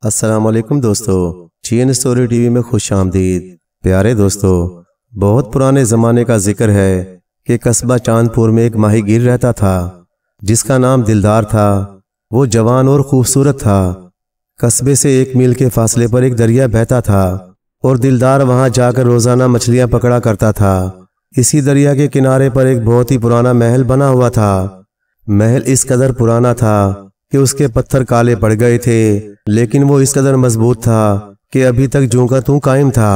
السلام علیکم دوستو، چین سٹوری ٹی وی میں خوش آمدید۔ پیارے دوستو، بہت پرانے زمانے کا ذکر ہے کہ قصبہ چاند پور میں ایک ماہی گیر رہتا تھا جس کا نام دلدار تھا۔ وہ جوان اور خوبصورت تھا۔ قصبے سے 1 میل کے فاصلے پر ایک دریا بہتا تھا اور دلدار وہاں جا کر روزانہ مچھلیاں پکڑا کرتا تھا۔ اسی دریا کے کنارے پر ایک بہت ہی پرانا محل بنا ہوا تھا۔ محل اس قدر پرانا تھا کہ اس کے پتھر کالے پڑ گئے تھے، لیکن وہ اس قدر مضبوط تھا کہ ابھی تک جوں کا توں قائم تھا۔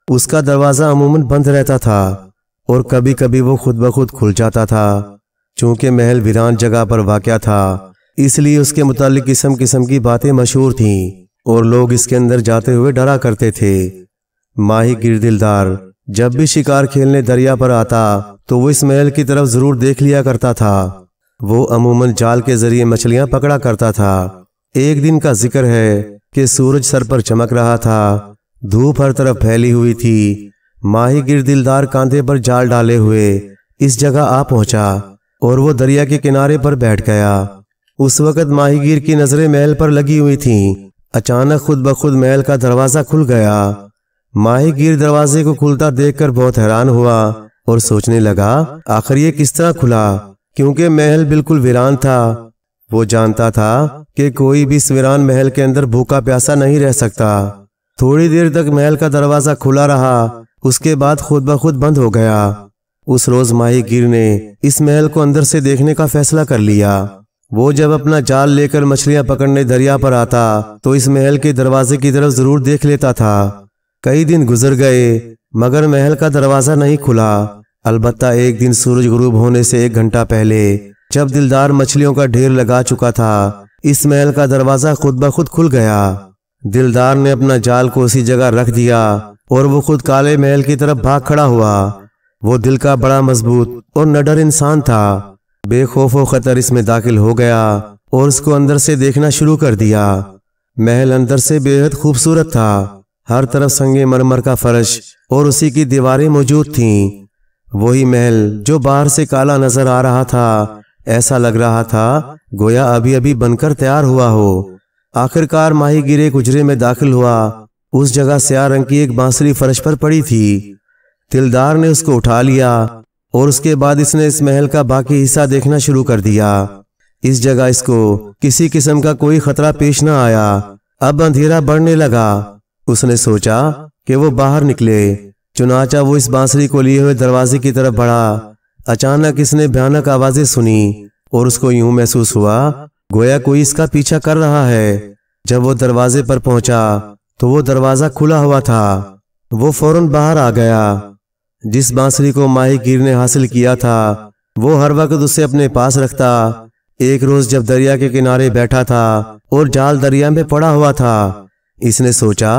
اس کا دروازہ عموماً بند رہتا تھا اور کبھی کبھی وہ خود بخود کھل جاتا تھا۔ چونکہ محل ویران جگہ پر واقع تھا، اس لیے اس کے متعلق قسم قسم کی باتیں مشہور تھیں اور لوگ اس کے اندر جاتے ہوئے ڈرا کرتے تھے۔ ماہی گیر دلدار جب بھی شکار کھیلنے دریا پر آتا تو وہ اس محل کی طرف ضرور دیکھ لیا کرتا تھا۔ وہ عموماً جال کے ذریعے مچھلیاں پکڑا کرتا تھا۔ ایک دن کا ذکر ہے کہ سورج سر پر چمک رہا تھا، دھوپ ہر طرف پھیلی ہوئی تھی۔ ماہی گیر دلدار کاندھے پر جال ڈالے ہوئے اس جگہ آ پہنچا اور وہ دریا کے کنارے پر بیٹھ گیا۔ اس وقت ماہی گیر کی نظریں محل پر لگی ہوئی تھیں۔ اچانک خود بخود محل کا دروازہ کھل گیا۔ ماہی گیر دروازے کو کھلتا دیکھ کر بہت حیران ہوا اور سوچنے لگا آخر یہ کس طرح کھلا، کیونکہ محل بالکل ویران تھا۔ وہ جانتا تھا کہ کوئی بھی اس ویران محل کے اندر بھوکا پیاسا نہیں رہ سکتا۔ تھوڑی دیر تک محل کا دروازہ کھلا رہا، اس کے بعد خود بخود بند ہو گیا۔ اس روز ماہی گیر نے اس محل کو اندر سے دیکھنے کا فیصلہ کر لیا۔ وہ جب اپنا جال لے کر مچھلیاں پکڑنے دریا پر آتا تو اس محل کے دروازے کی طرف ضرور دیکھ لیتا تھا۔ کئی دن گزر گئے مگر محل کا دروازہ نہیں کھلا۔ البتہ ایک دن سورج غروب ہونے سے 1 گھنٹہ پہلے جب دلدار مچھلیوں کا ڈھیر لگا چکا تھا، اس محل کا دروازہ خود بخود کھل گیا۔ دلدار نے اپنا جال کو اسی جگہ رکھ دیا اور وہ خود کالے محل کی طرف بھاگ کھڑا ہوا۔ وہ دل کا بڑا مضبوط اور نڈر انسان تھا۔ بے خوف و خطر اس میں داخل ہو گیا اور اس کو اندر سے دیکھنا شروع کر دیا۔ محل اندر سے بے حد خوبصورت تھا۔ ہر طرف سنگ مرمر کا فرش اور اسی کی دیواریں موجود تھیں۔ وہی محل جو باہر سے کالا نظر آ رہا تھا، ایسا لگ رہا تھا گویا ابھی ابھی بن کر تیار ہوا ہو۔ آخرکار ماہی گیر ایک حجرے میں داخل ہوا۔ اس جگہ سیاہ رنگ کی ایک بانسری فرش پر پڑی تھی۔ دلدار نے اس کو اٹھا لیا اور اس کے بعد اس نے اس محل کا باقی حصہ دیکھنا شروع کر دیا۔ اس جگہ اس کو کسی قسم کا کوئی خطرہ پیش نہ آیا۔ اب اندھیرا بڑھنے لگا۔ اس نے سوچا کہ وہ باہر نکلے، چنانچہ وہ اس بانسری کو لیے ہوئے دروازے کی طرف بڑھا۔ اچانک اس نے بھیانک آوازیں سنی اور اس کو یوں محسوس ہوا گویا کوئی اس کا پیچھا کر رہا ہے۔ جب وہ دروازے پر پہنچا تو وہ دروازہ کھلا ہوا تھا۔ وہ فوراً باہر آ گیا۔ جس بانسری کو ماہی گیر نے حاصل کیا تھا وہ ہر وقت اسے اپنے پاس رکھتا۔ ایک روز جب دریا کے کنارے بیٹھا تھا اور جال دریا میں پڑا ہوا تھا، اس نے سوچا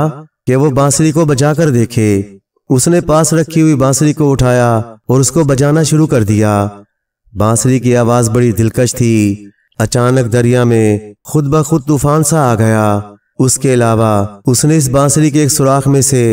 کہ وہ بانسری کو بجا کر دیکھے۔ اس نے پاس رکھی ہوئی بانسری کو اٹھایا اور اس کو بجانا شروع کر دیا۔ بانسری کی آواز بڑی دلکش تھی۔ اچانک دریا میں خود بخود طوفان سا آ گیا۔ اس کے علاوہ اس نے اس بانسری کے ایک سوراخ میں سے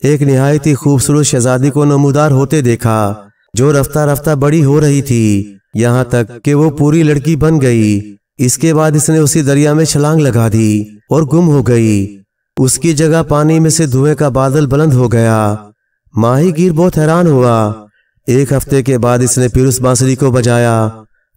ایک نہایت ہی خوبصورت شہزادی کو نمودار ہوتے دیکھا، جو رفتہ رفتہ بڑی ہو رہی تھی، یہاں تک کہ وہ پوری لڑکی بن گئی۔ اس کے بعد اس نے اسی دریا میں چھلانگ لگا دی اور گم ہو گئی۔ اس کی جگہ پانی میں سے دھوئیں کا بادل بلند ہو گیا۔ ماہی گیر بہت حیران ہوا۔ 1 ہفتے کے بعد اس نے پھر اس بانسری کو بجایا۔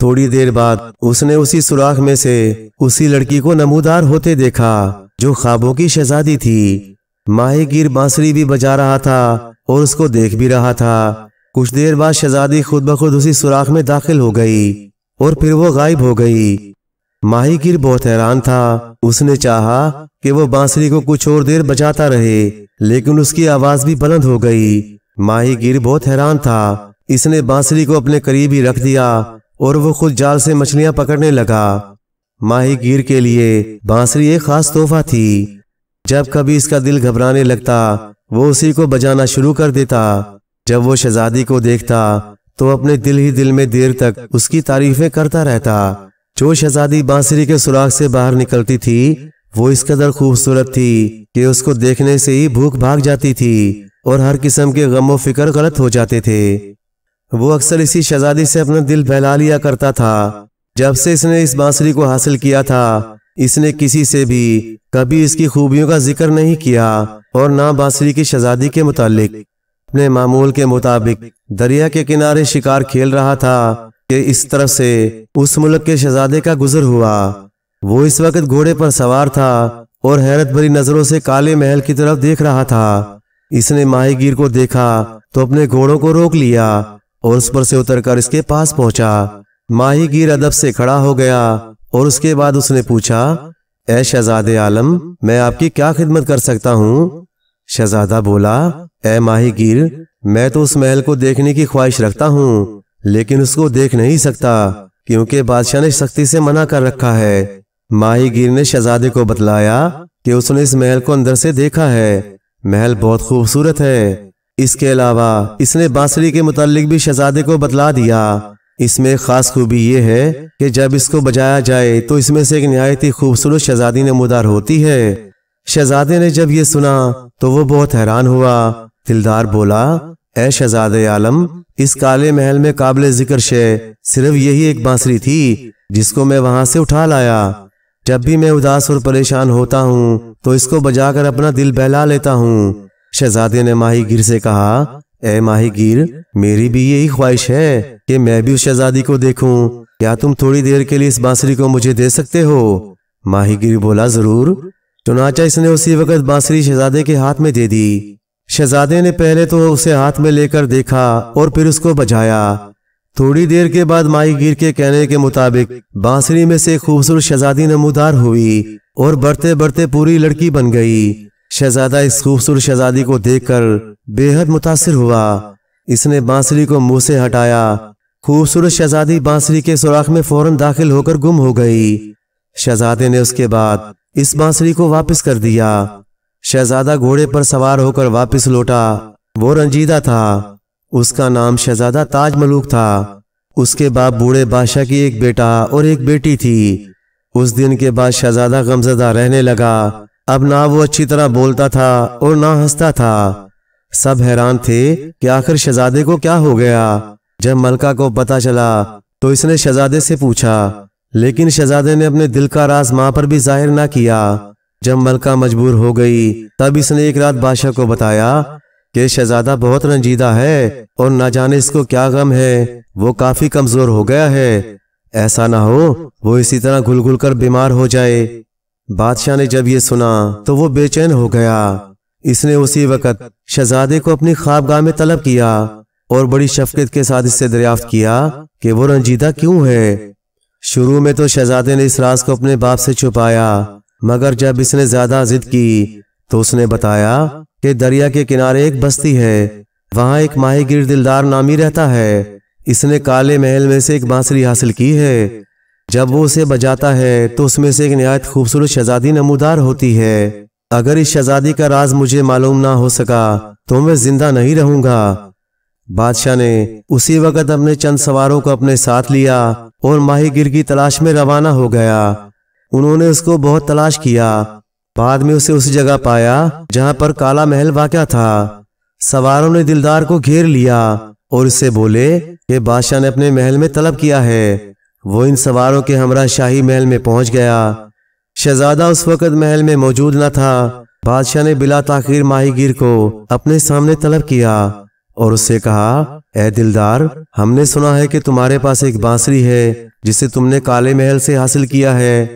تھوڑی دیر بعد اس نے اسی سوراخ میں سے اسی لڑکی کو نمودار ہوتے دیکھا، جو خوابوں کی شہزادی تھی۔ ماہی گیر بانسری بھی بجا رہا تھا اور اس کو دیکھ بھی رہا تھا۔ کچھ دیر بعد شہزادی خود بخود اسی سوراخ میں داخل ہو گئی اور پھر وہ غائب ہو گئی۔ ماہی گیر بہت حیران تھا۔ اس نے چاہا کہ وہ بانسری کو کچھ اور دیر بجاتا رہے، لیکن اس کی آواز بھی بلند ہو گئی۔ ماہی گیر بہت حیران تھا۔ اس نے بانسری کو اپنے قریب ہی رکھ دیا اور وہ خود جال سے مچھلیاں پکڑنے لگا۔ ماہی گیر کے لیے بانسری ایک خاص تحفہ تھی۔ جب کبھی اس کا دل گھبرانے لگتا وہ اسی کو بجانا شروع کر دیتا۔ جب وہ شہزادی کو دیکھتا تو اپنے دل ہی دل میں دیر تک اس کی تعریفیں کرتا رہتا۔ جو شہزادی بانسری کے سوراخ سے باہر نکلتی تھی وہ اس قدر خوبصورت تھی کہ اس کو دیکھنے سے ہی بھوک بھاگ جاتی تھی اور ہر قسم کے غم و فکر غلط ہو جاتے تھے۔ وہ اکثر اسی شہزادی سے اپنا دل بہلا لیا کرتا تھا۔ جب سے اس نے اس بانسری کو حاصل کیا تھا اس نے کسی سے بھی کبھی اس کی خوبیوں کا ذکر نہیں کیا اور نہ بانسری کی شہزادی کے متعلق۔ اپنے معمول کے مطابق دریا کے کنارے شکار کھیل رہا تھا کہ اس طرف سے اس ملک کے شہزادے کا گزر ہوا۔ وہ اس وقت گھوڑے پر سوار تھا اور حیرت بھری نظروں سے کالے محل کی طرف دیکھ رہا تھا۔ اس نے ماہی گیر کو دیکھا تو اپنے گھوڑوں کو روک لیا اور اس پر سے اتر کر اس کے پاس پہنچا۔ ماہی گیر ادب سے کھڑا ہو گیا اور اس کے بعد اس نے پوچھا، اے شہزادے عالم، میں آپ کی کیا خدمت کر سکتا ہوں؟ شہزادہ بولا، اے ماہی گیر، میں تو اس محل کو دیکھنے کی خواہش رکھتا ہوں، لیکن اس کو دیکھ نہیں سکتا کیونکہ بادشاہ نے سختی سے منع کر رکھا ہے۔ ماہی گیر نے شہزادے کو بتلایا کہ اس نے اس محل کو اندر سے دیکھا ہے۔ محل بہت خوبصورت ہے۔ اس کے علاوہ اس نے بانسری کے متعلق بھی شہزادے کو بتلا دیا۔ اس میں خاص خوبی یہ ہے کہ جب اس کو بجایا جائے تو اس میں سے ایک نہایت ہی خوبصورت شہزادی نمودار ہوتی ہے۔ شہزادے نے جب یہ سنا تو وہ بہت حیران ہوا۔ دلدار بولا، اے شہزادے عالم، اس کالے محل میں قابل ذکر شے صرف یہی ایک بانسری تھی جس کو میں وہاں سے اٹھا لایا۔ جب بھی میں اداس اور پریشان ہوتا ہوں تو اس کو بجا کر اپنا دل بہلا لیتا ہوں۔ شہزادے نے ماہی گیر سے کہا، اے ماہی گیر، میری بھی یہی خواہش ہے کہ میں بھی اس شہزادی کو دیکھوں۔ کیا تم تھوڑی دیر کے لیے اس بانسری کو مجھے دے سکتے ہو؟ ماہی گیر بولا، ضرور۔ چنانچہ اس نے اسی وقت بانسری شہزادے کے ہاتھ میں دے دی۔ شہزادے نے پہلے تو اسے ہاتھ میں لے کر دیکھا اور پھر اس کو بجایا۔ تھوڑی دیر کے بعد ماہی گیر کے کہنے کے مطابق بانسری میں سے خوبصورت شہزادی نمودار ہوئی اور بڑھتے بڑھتے پوری لڑکی بن گئی۔ شہزادہ اس خوبصورت شہزادی کو دیکھ کر بے حد متاثر ہوا۔ اس نے بانسری کو منہ سے ہٹایا۔ خوبصورت شہزادی بانسری کے سوراخ میں فوراً داخل ہو کر گم ہو گئی۔ شہزادے نے اس کے بعد اس بانسری کو واپس کر دیا۔ شہزادہ گھوڑے پر سوار ہو کر واپس لوٹا۔ وہ رنجیدہ تھا۔ اس کا نام شہزادہ تاج ملوک تھا۔ اس کے باپ بوڑھے بادشاہ کی ایک بیٹا اور ایک بیٹی تھی۔ اس دن کے بعد شہزادہ غمزدہ رہنے لگا۔ اب نہ وہ اچھی طرح بولتا تھا اور نہ ہنستا تھا۔ سب حیران تھے کہ آخر شہزادے کو کیا ہو گیا۔ جب ملکہ کو پتہ چلا تو اس نے شہزادے سے پوچھا، لیکن شہزادے نے اپنے دل کا راز ماں پر بھی ظاہر نہ کیا۔ جب ملکہ مجبور ہو گئی تب اس نے ایک رات بادشاہ کو بتایا کہ شہزادہ بہت رنجیدہ ہے اور نہ جانے اس کو کیا غم ہے، وہ کافی کمزور ہو گیا ہے، ایسا نہ ہو وہ اسی طرح گھل گھل کر بیمار ہو جائے۔ بادشاہ نے جب یہ سنا تو وہ بے چین ہو گیا۔ اس نے اسی وقت شہزادے کو اپنی خوابگاہ میں طلب کیا اور بڑی شفقت کے ساتھ اس سے دریافت کیا کہ وہ رنجیدہ کیوں ہے۔ شروع میں تو شہزادے نے اس راز کو اپنے باپ سے چھپایا، مگر جب اس نے زیادہ ضد کی تو اس نے بتایا کہ دریا کے کنارے ایک بستی ہے، وہاں ایک ماہی گیر دلدار نامی رہتا ہے۔ اس نے کالے محل میں سے ایک بانسری حاصل کی ہے۔ جب وہ اسے بجاتا ہے تو اس میں سے ایک نہایت خوبصورت شہزادی نمودار ہوتی ہے۔ اگر اس شہزادی کا راز مجھے معلوم نہ ہو سکا تو میں زندہ نہیں رہوں گا۔ بادشاہ نے اسی وقت اپنے چند سواروں کو اپنے ساتھ لیا اور ماہی گیر کی تلاش میں روانہ ہو گیا۔ انہوں نے اس کو بہت تلاش کیا، بعد میں اسے اس جگہ پایا جہاں پر کالا محل واقع تھا۔ سواروں نے دلدار کو گھیر لیا اور اس سے بولے کہ بادشاہ نے اپنے محل میں طلب کیا ہے۔ وہ ان سواروں کے ہمراہ شاہی محل میں پہنچ گیا۔ شہزادہ اس وقت محل میں موجود نہ تھا۔ بادشاہ نے بلا تاخیر ماہی گیر کو اپنے سامنے طلب کیا اور اس سے کہا، اے دلدار، ہم نے سنا ہے کہ تمہارے پاس ایک بانسری ہے جسے تم نے کالے محل سے حاصل کیا ہے۔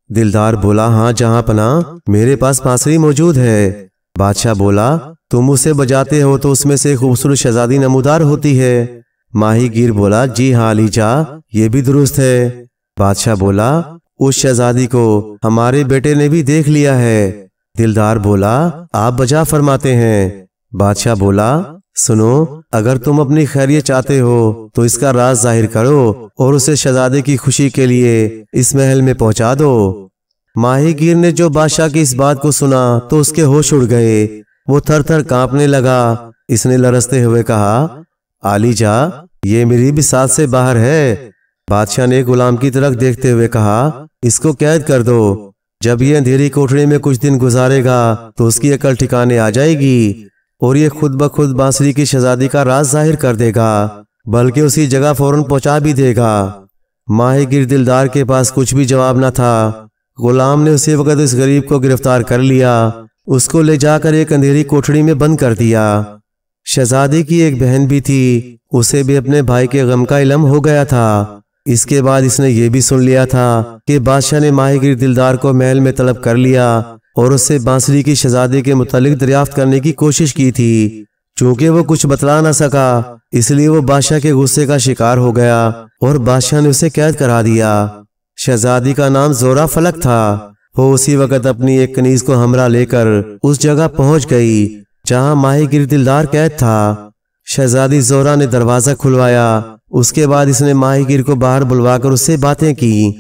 دلدار بولا، ہاں جہاں پناہ، میرے پاس بانسری موجود ہے۔ بادشاہ بولا، تم اسے بجاتے ہو تو اس میں سے خوبصورت شہزادی نمودار ہوتی ہے۔ ماہی گیر بولا، جی ہاں علی جا، یہ بھی درست ہے۔ بادشاہ بولا، اس شہزادی کو ہمارے بیٹے نے بھی دیکھ لیا ہے۔ دلدار بولا، آپ بجا فرماتے ہیں۔ بادشاہ بولا، سنو، اگر تم اپنی خیریت چاہتے ہو تو اس کا راز ظاہر کرو اور اسے شہزادے کی خوشی کے لیے اس محل میں پہنچا دو۔ ماہی گیر نے جو بادشاہ کی اس بات کو سنا تو اس کے ہوش اڑ گئے۔ وہ تھر تھر کانپنے لگا۔ اس نے لرزتے ہوئے کہا، علی جا، یہ میری بساط سے باہر ہے۔ بادشاہ نے غلام کی طرف دیکھتے ہوئے کہا، اس کو قید کر دو۔ جب یہ اندھیری کوٹھری میں کچھ دن گزارے گا تو اس کی عقل ٹھکانے آ جائے گی اور یہ خود بخود بانسری کی شہزادی کا راز ظاہر کر دے گا، بلکہ اسی جگہ فوراً پہنچا بھی دے گا۔ ماہی گیر دلدار کے پاس کچھ بھی جواب نہ تھا۔ غلام نے اسی وقت اس غریب کو گرفتار کر لیا، اس کو لے جا کر ایک اندھیری کوٹھڑی میں بند کر دیا۔ شہزادی کی ایک بہن بھی تھی، اسے بھی اپنے بھائی کے غم کا علم ہو گیا تھا۔ اس کے بعد اس نے یہ بھی سن لیا تھا کہ بادشاہ نے ماہی گیر دلدار کو محل میں طلب کر لیا اور اس سے بانسری کی شہزادی کے متعلق دریافت کرنے کی کوشش کی تھی۔ چونکہ وہ کچھ بتلا نہ سکا، اس لیے وہ بادشاہ کے غصے کا شکار ہو گیا اور بادشاہ نے اسے قید کرا دیا۔ شہزادی کا نام زہرہ فلک تھا۔ وہ اسی وقت اپنی ایک کنیز کو ہمراہ لے کر اس جگہ پہنچ گئی جہاں ماہی گیر دلدار قید تھا۔ شہزادی زہرہ نے دروازہ کھلوایا، اس کے بعد اس نے ماہی گیر کو باہر بلوا کر اس سے باتیں کی۔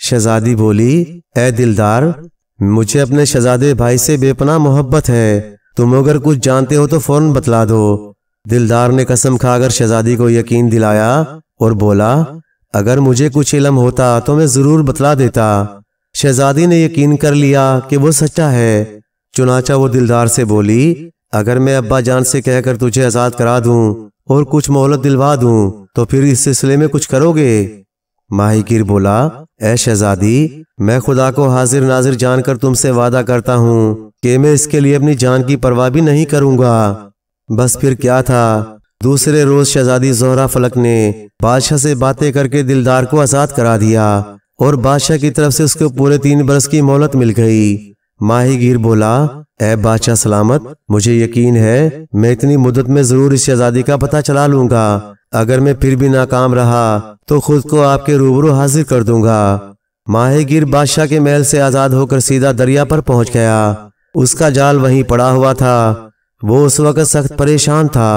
شہزادی بولی، اے دلدار، مجھے اپنے شہزادے بھائی سے بے پناہ محبت ہے، تم اگر کچھ جانتے ہو تو فوراً بتلا دو۔ دلدار نے قسم کھا کر شہزادی کو یقین دلایا اور بولا، اگر مجھے کچھ علم ہوتا تو میں ضرور بتلا دیتا۔ شہزادی نے یقین کر لیا کہ وہ سچا ہے، چنانچہ وہ دلدار سے بولی، اگر میں ابا جان سے کہہ کر تجھے آزاد کرا دوں اور کچھ مہلت دلوا دوں تو پھر اس سلسلے میں کچھ کرو گے؟ ماہی گیر بولا، اے شہزادی، میں خدا کو حاضر ناظر جان کر تم سے وعدہ کرتا ہوں کہ میں اس کے لیے اپنی جان کی پرواہ بھی نہیں کروں گا۔ بس پھر کیا تھا، دوسرے روز شہزادی زہرہ فلک نے بادشاہ سے باتیں کر کے دلدار کو آزاد کرا دیا اور بادشاہ کی طرف سے اس کو پورے 3 برس کی مہلت مل گئی۔ ماہی گیر بولا، اے بادشاہ سلامت، مجھے یقین ہے میں اتنی مدت میں ضرور اس شہزادی کا پتہ چلا لوں گا۔ اگر میں پھر بھی ناکام رہا تو خود کو آپ کے روبرو حاضر کر دوں گا۔ ماہی گیر بادشاہ کے محل سے آزاد ہو کر سیدھا دریا پر پہنچ گیا۔ اس کا جال وہیں پڑا ہوا تھا۔ وہ اس وقت سخت پریشان تھا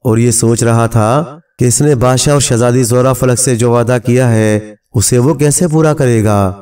اور یہ سوچ رہا تھا کہ اس نے بادشاہ اور شہزادی زہرہ فلک سے جو وعدہ کیا ہے اسے وہ کیسے پورا کرے گا۔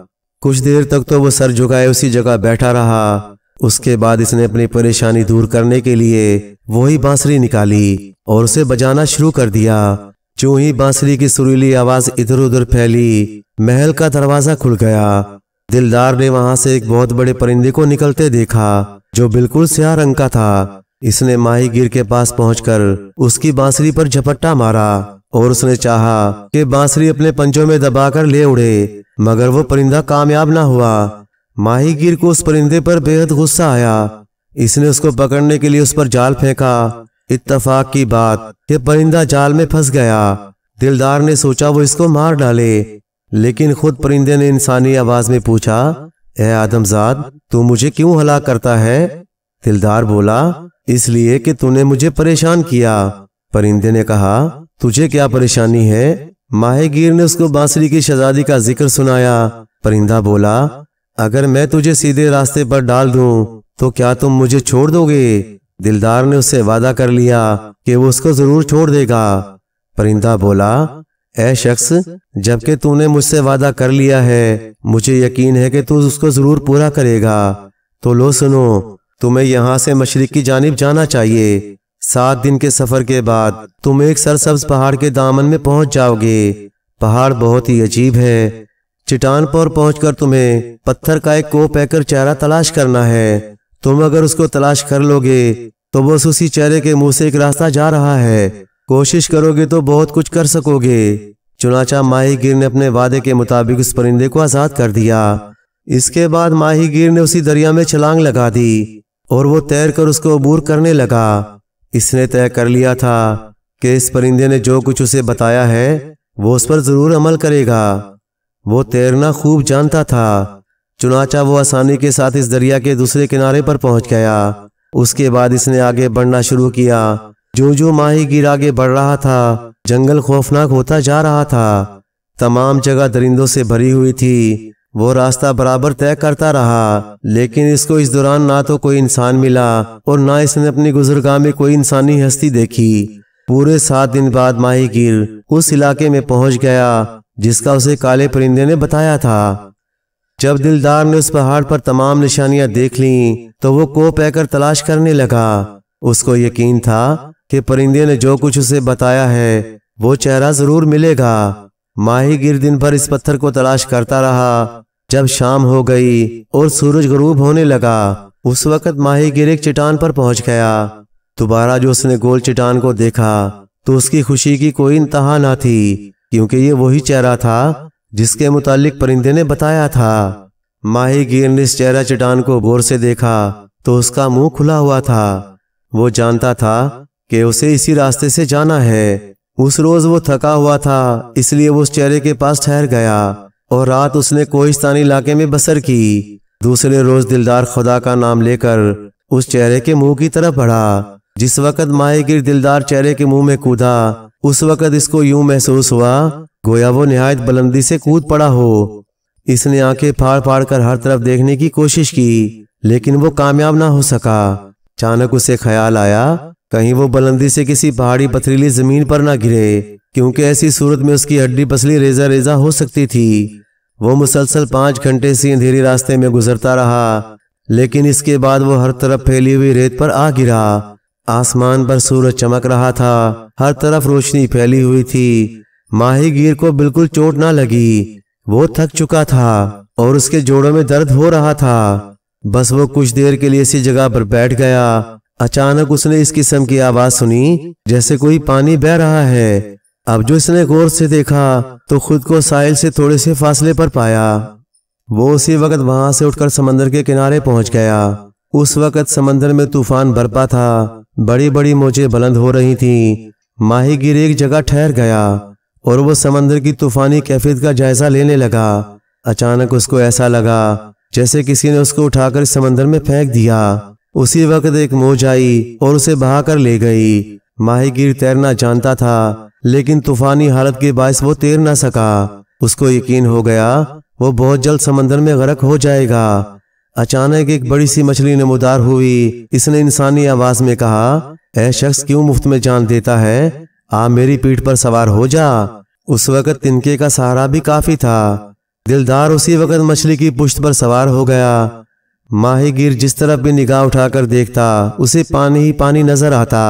کچھ دیر تک تو وہ سر جھکائے اسی جگہ بیٹھا رہا۔ اس کے بعد اس نے اپنی پریشانی دور کرنے کے لیے وہی بانسری نکالی اور اسے بجانا شروع کر دیا۔ جو ہی بانسری کی سریلی آواز ادھر ادھر پھیلی، محل کا دروازہ کھل گیا۔ دلدار نے وہاں سے ایک بہت بڑے پرندے کو نکلتے دیکھا جو بالکل سیاہ رنگ کا تھا۔ اس نے ماہی گیر کے پاس پہنچ کر اس کی بانسری پر جھپٹا مارا اور اس نے چاہا کہ بانسری اپنے پنجوں میں دبا کر لے اڑے، مگر وہ پرندہ کامیاب نہ ہوا۔ ماہی گیر کو اس پرندے پر بے حد غصہ آیا۔ اس نے اس کو پکڑنے کے لیے اس پر جال پھینکا۔ اتفاق کی بات کہ پرندہ جال میں پھنس گیا۔ دلدار نے سوچا وہ اس کو مار ڈالے، لیکن خود پرندے نے انسانی آواز میں پوچھا، اے آدم زاد، تو مجھے کیوں ہلاک کرتا ہے؟ دلدار بولا، اس لیے کہ تو نے مجھے پریشان کیا۔ پرندے نے کہا، تجھے کیا پریشانی ہے؟ ماہی گیر نے اس کو بانسری کی شہزادی کا ذکر سنایا۔ پرندہ بولا، اگر میں تجھے سیدھے راستے پر ڈال دوں تو کیا تم مجھے چھوڑ دو گے؟ دلدار نے اس سے وعدہ کر لیا کہ وہ اس کو ضرور چھوڑ دے گا۔ پرندہ بولا، اے شخص، جبکہ تو نے مجھ سے وعدہ کر لیا ہے، مجھے یقین ہے کہ تو اس کو ضرور پورا کرے گا۔ تو لو سنو، تمہیں یہاں سے مشرق کی جانب جانا چاہیے۔ 7 دن کے سفر کے بعد تم ایک سرسبز پہاڑ کے دامن میں پہنچ جاؤ گے۔ پہاڑ بہت ہی عجیب ہے۔ چٹان پر پہنچ کر تمہیں پتھر کا ایک کو پیکر چہرہ تلاش کرنا ہے۔ تم اگر اس کو تلاش کر لو گے تو بس اسی چہرے کے منہ سے ایک راستہ جا رہا ہے۔ کوشش کرو گے تو بہت کچھ کر سکو گے۔ چنانچہ ماہی گیر نے اپنے وعدے کے مطابق اس پرندے کو آزاد کر دیا۔ اس کے بعد ماہی گیر نے اسی دریا میں چھلانگ لگا دی اور وہ تیر کر اس کو عبور کرنے لگا۔ اس نے طے کر لیا تھا کہ اس پرندے نے جو کچھ اسے بتایا ہے وہ اس پر ضرور عمل کرے گا۔ وہ تیرنا خوب جانتا تھا، چنانچہ وہ آسانی کے ساتھ اس دریا کے دوسرے کنارے پر پہنچ گیا۔ اس کے بعد اس نے آگے بڑھنا شروع کیا۔ جو ماہی گیر آگے بڑھ رہا تھا، جنگل خوفناک ہوتا جا رہا تھا۔ تمام جگہ درندوں سے بھری ہوئی تھی۔ وہ راستہ برابر طے کرتا رہا، لیکن اس کو اس دوران نہ تو کوئی انسان ملا اور نہ اس نے اپنی گزرگاہ میں کوئی انسانی ہستی دیکھی۔ پورے 7 دن بعد ماہی گیر اس علاقے میں پہنچ گیا جس کا اسے کالے پرندے نے بتایا تھا۔ جب دلدار نے اس پہاڑ پر تمام نشانیاں دیکھ لیں تو وہ کو پے کر تلاش کرنے لگا۔ اس کو یقین تھا کہ پرندے نے جو کچھ اسے بتایا ہے وہ چہرہ ضرور ملے گا۔ ماہی گیر دن بھر اس پتھر کو تلاش کرتا رہا۔ جب شام ہو گئی اور سورج غروب ہونے لگا، اس وقت ماہی گیر ایک چٹان پر پہنچ گیا۔ دوبارہ جو اس نے گول چٹان کو دیکھا تو اس کی خوشی کی کوئی انتہا نہ تھی، کیونکہ یہ وہی چہرہ تھا جس کے متعلق پرندے نے بتایا تھا۔ ماہی گیر نے اس چہرہ چٹان کو غور سے دیکھا تو اس کا منہ کھلا ہوا تھا۔ وہ جانتا تھا کہ اسے اسی راستے سے جانا ہے۔ اس روز وہ تھکا ہوا تھا، اس لیے وہ اس چہرے کے پاس ٹھہر گیا اور رات اس نے کوہستانی علاقے میں بسر کی۔ دوسرے روز دلدار خدا کا نام لے کر اس چہرے کے منہ کی طرف بڑھا۔ جس وقت ماہی گیر دلدار چہرے کے منہ میں کودا، اس وقت اس کو یوں محسوس ہوا گویا وہ نہایت بلندی سے کود پڑا ہو۔ اس نے آنکھیں پھاڑ پھاڑ کر ہر طرف دیکھنے کی کوشش کی، لیکن وہ کامیاب نہ ہو سکا۔ اچانک اسے خیال آیا کہیں وہ بلندی سے کسی پہاڑی پتھریلی زمین پر نہ گرے، کیونکہ ایسی صورت میں اس کی ہڈی پسلی ریزہ ریزہ ہو سکتی تھی۔ وہ مسلسل 5 گھنٹے سے اندھیری راستے میں گزرتا رہا، لیکن اس کے بعد وہ ہر طرف پھیلی ہوئی ریت پر آ گرا۔ آسمان پر سورج چمک رہا تھا، ہر طرف روشنی پھیلی ہوئی تھی۔ ماہی گیر کو بالکل چوٹ نہ لگی، وہ تھک چکا تھا اور اس کے جوڑوں میں درد ہو رہا تھا۔ بس وہ کچھ دیر کے لیے اسی جگہ پر بیٹھ گیا۔ اچانک اس نے اس قسم کی آواز سنی جیسے کوئی پانی بہہ رہا ہے۔ اب جو اس نے غور سے دیکھا تو خود کو ساحل سے تھوڑے سے فاصلے پر پایا۔ وہ اسی وقت وہاں سے اٹھ کر سمندر کے کنارے پہنچ گیا۔ اس وقت سمندر میں طوفان برپا تھا، بڑی بڑی موجیں بلند ہو رہی تھیں۔ ماہی گیر ایک جگہ ٹھہر گیا اور وہ سمندر کی طوفانی کیفیت کا جائزہ لینے لگا۔ اچانک اس کو ایسا لگا جیسے کسی نے اس کو اٹھا کر سمندر میں پھینک دیا۔ اسی وقت ایک موج آئی اور اسے بہا کر لے گئی۔ ماہی گیر تیرنا جانتا تھا، لیکن طوفانی حالت کے باعث وہ تیر نہ سکا۔ اس کو یقین ہو گیا وہ بہت جلد سمندر میں غرق ہو جائے گا۔ اچانک ایک بڑی سی مچھلی نمودار ہوئی۔ اس نے انسانی آواز میں کہا، اے شخص کیوں مفت میں جان دیتا ہے؟ آ میری پیٹھ پر سوار ہو جا۔ اس وقت تنکے کا سہارا بھی کافی تھا۔ دلدار اسی وقت مچھلی کی پشت پر سوار ہو گیا۔ ماہی گیر جس طرف بھی نگاہ اٹھا کر دیکھتا اسے پانی ہی پانی نظر آتا۔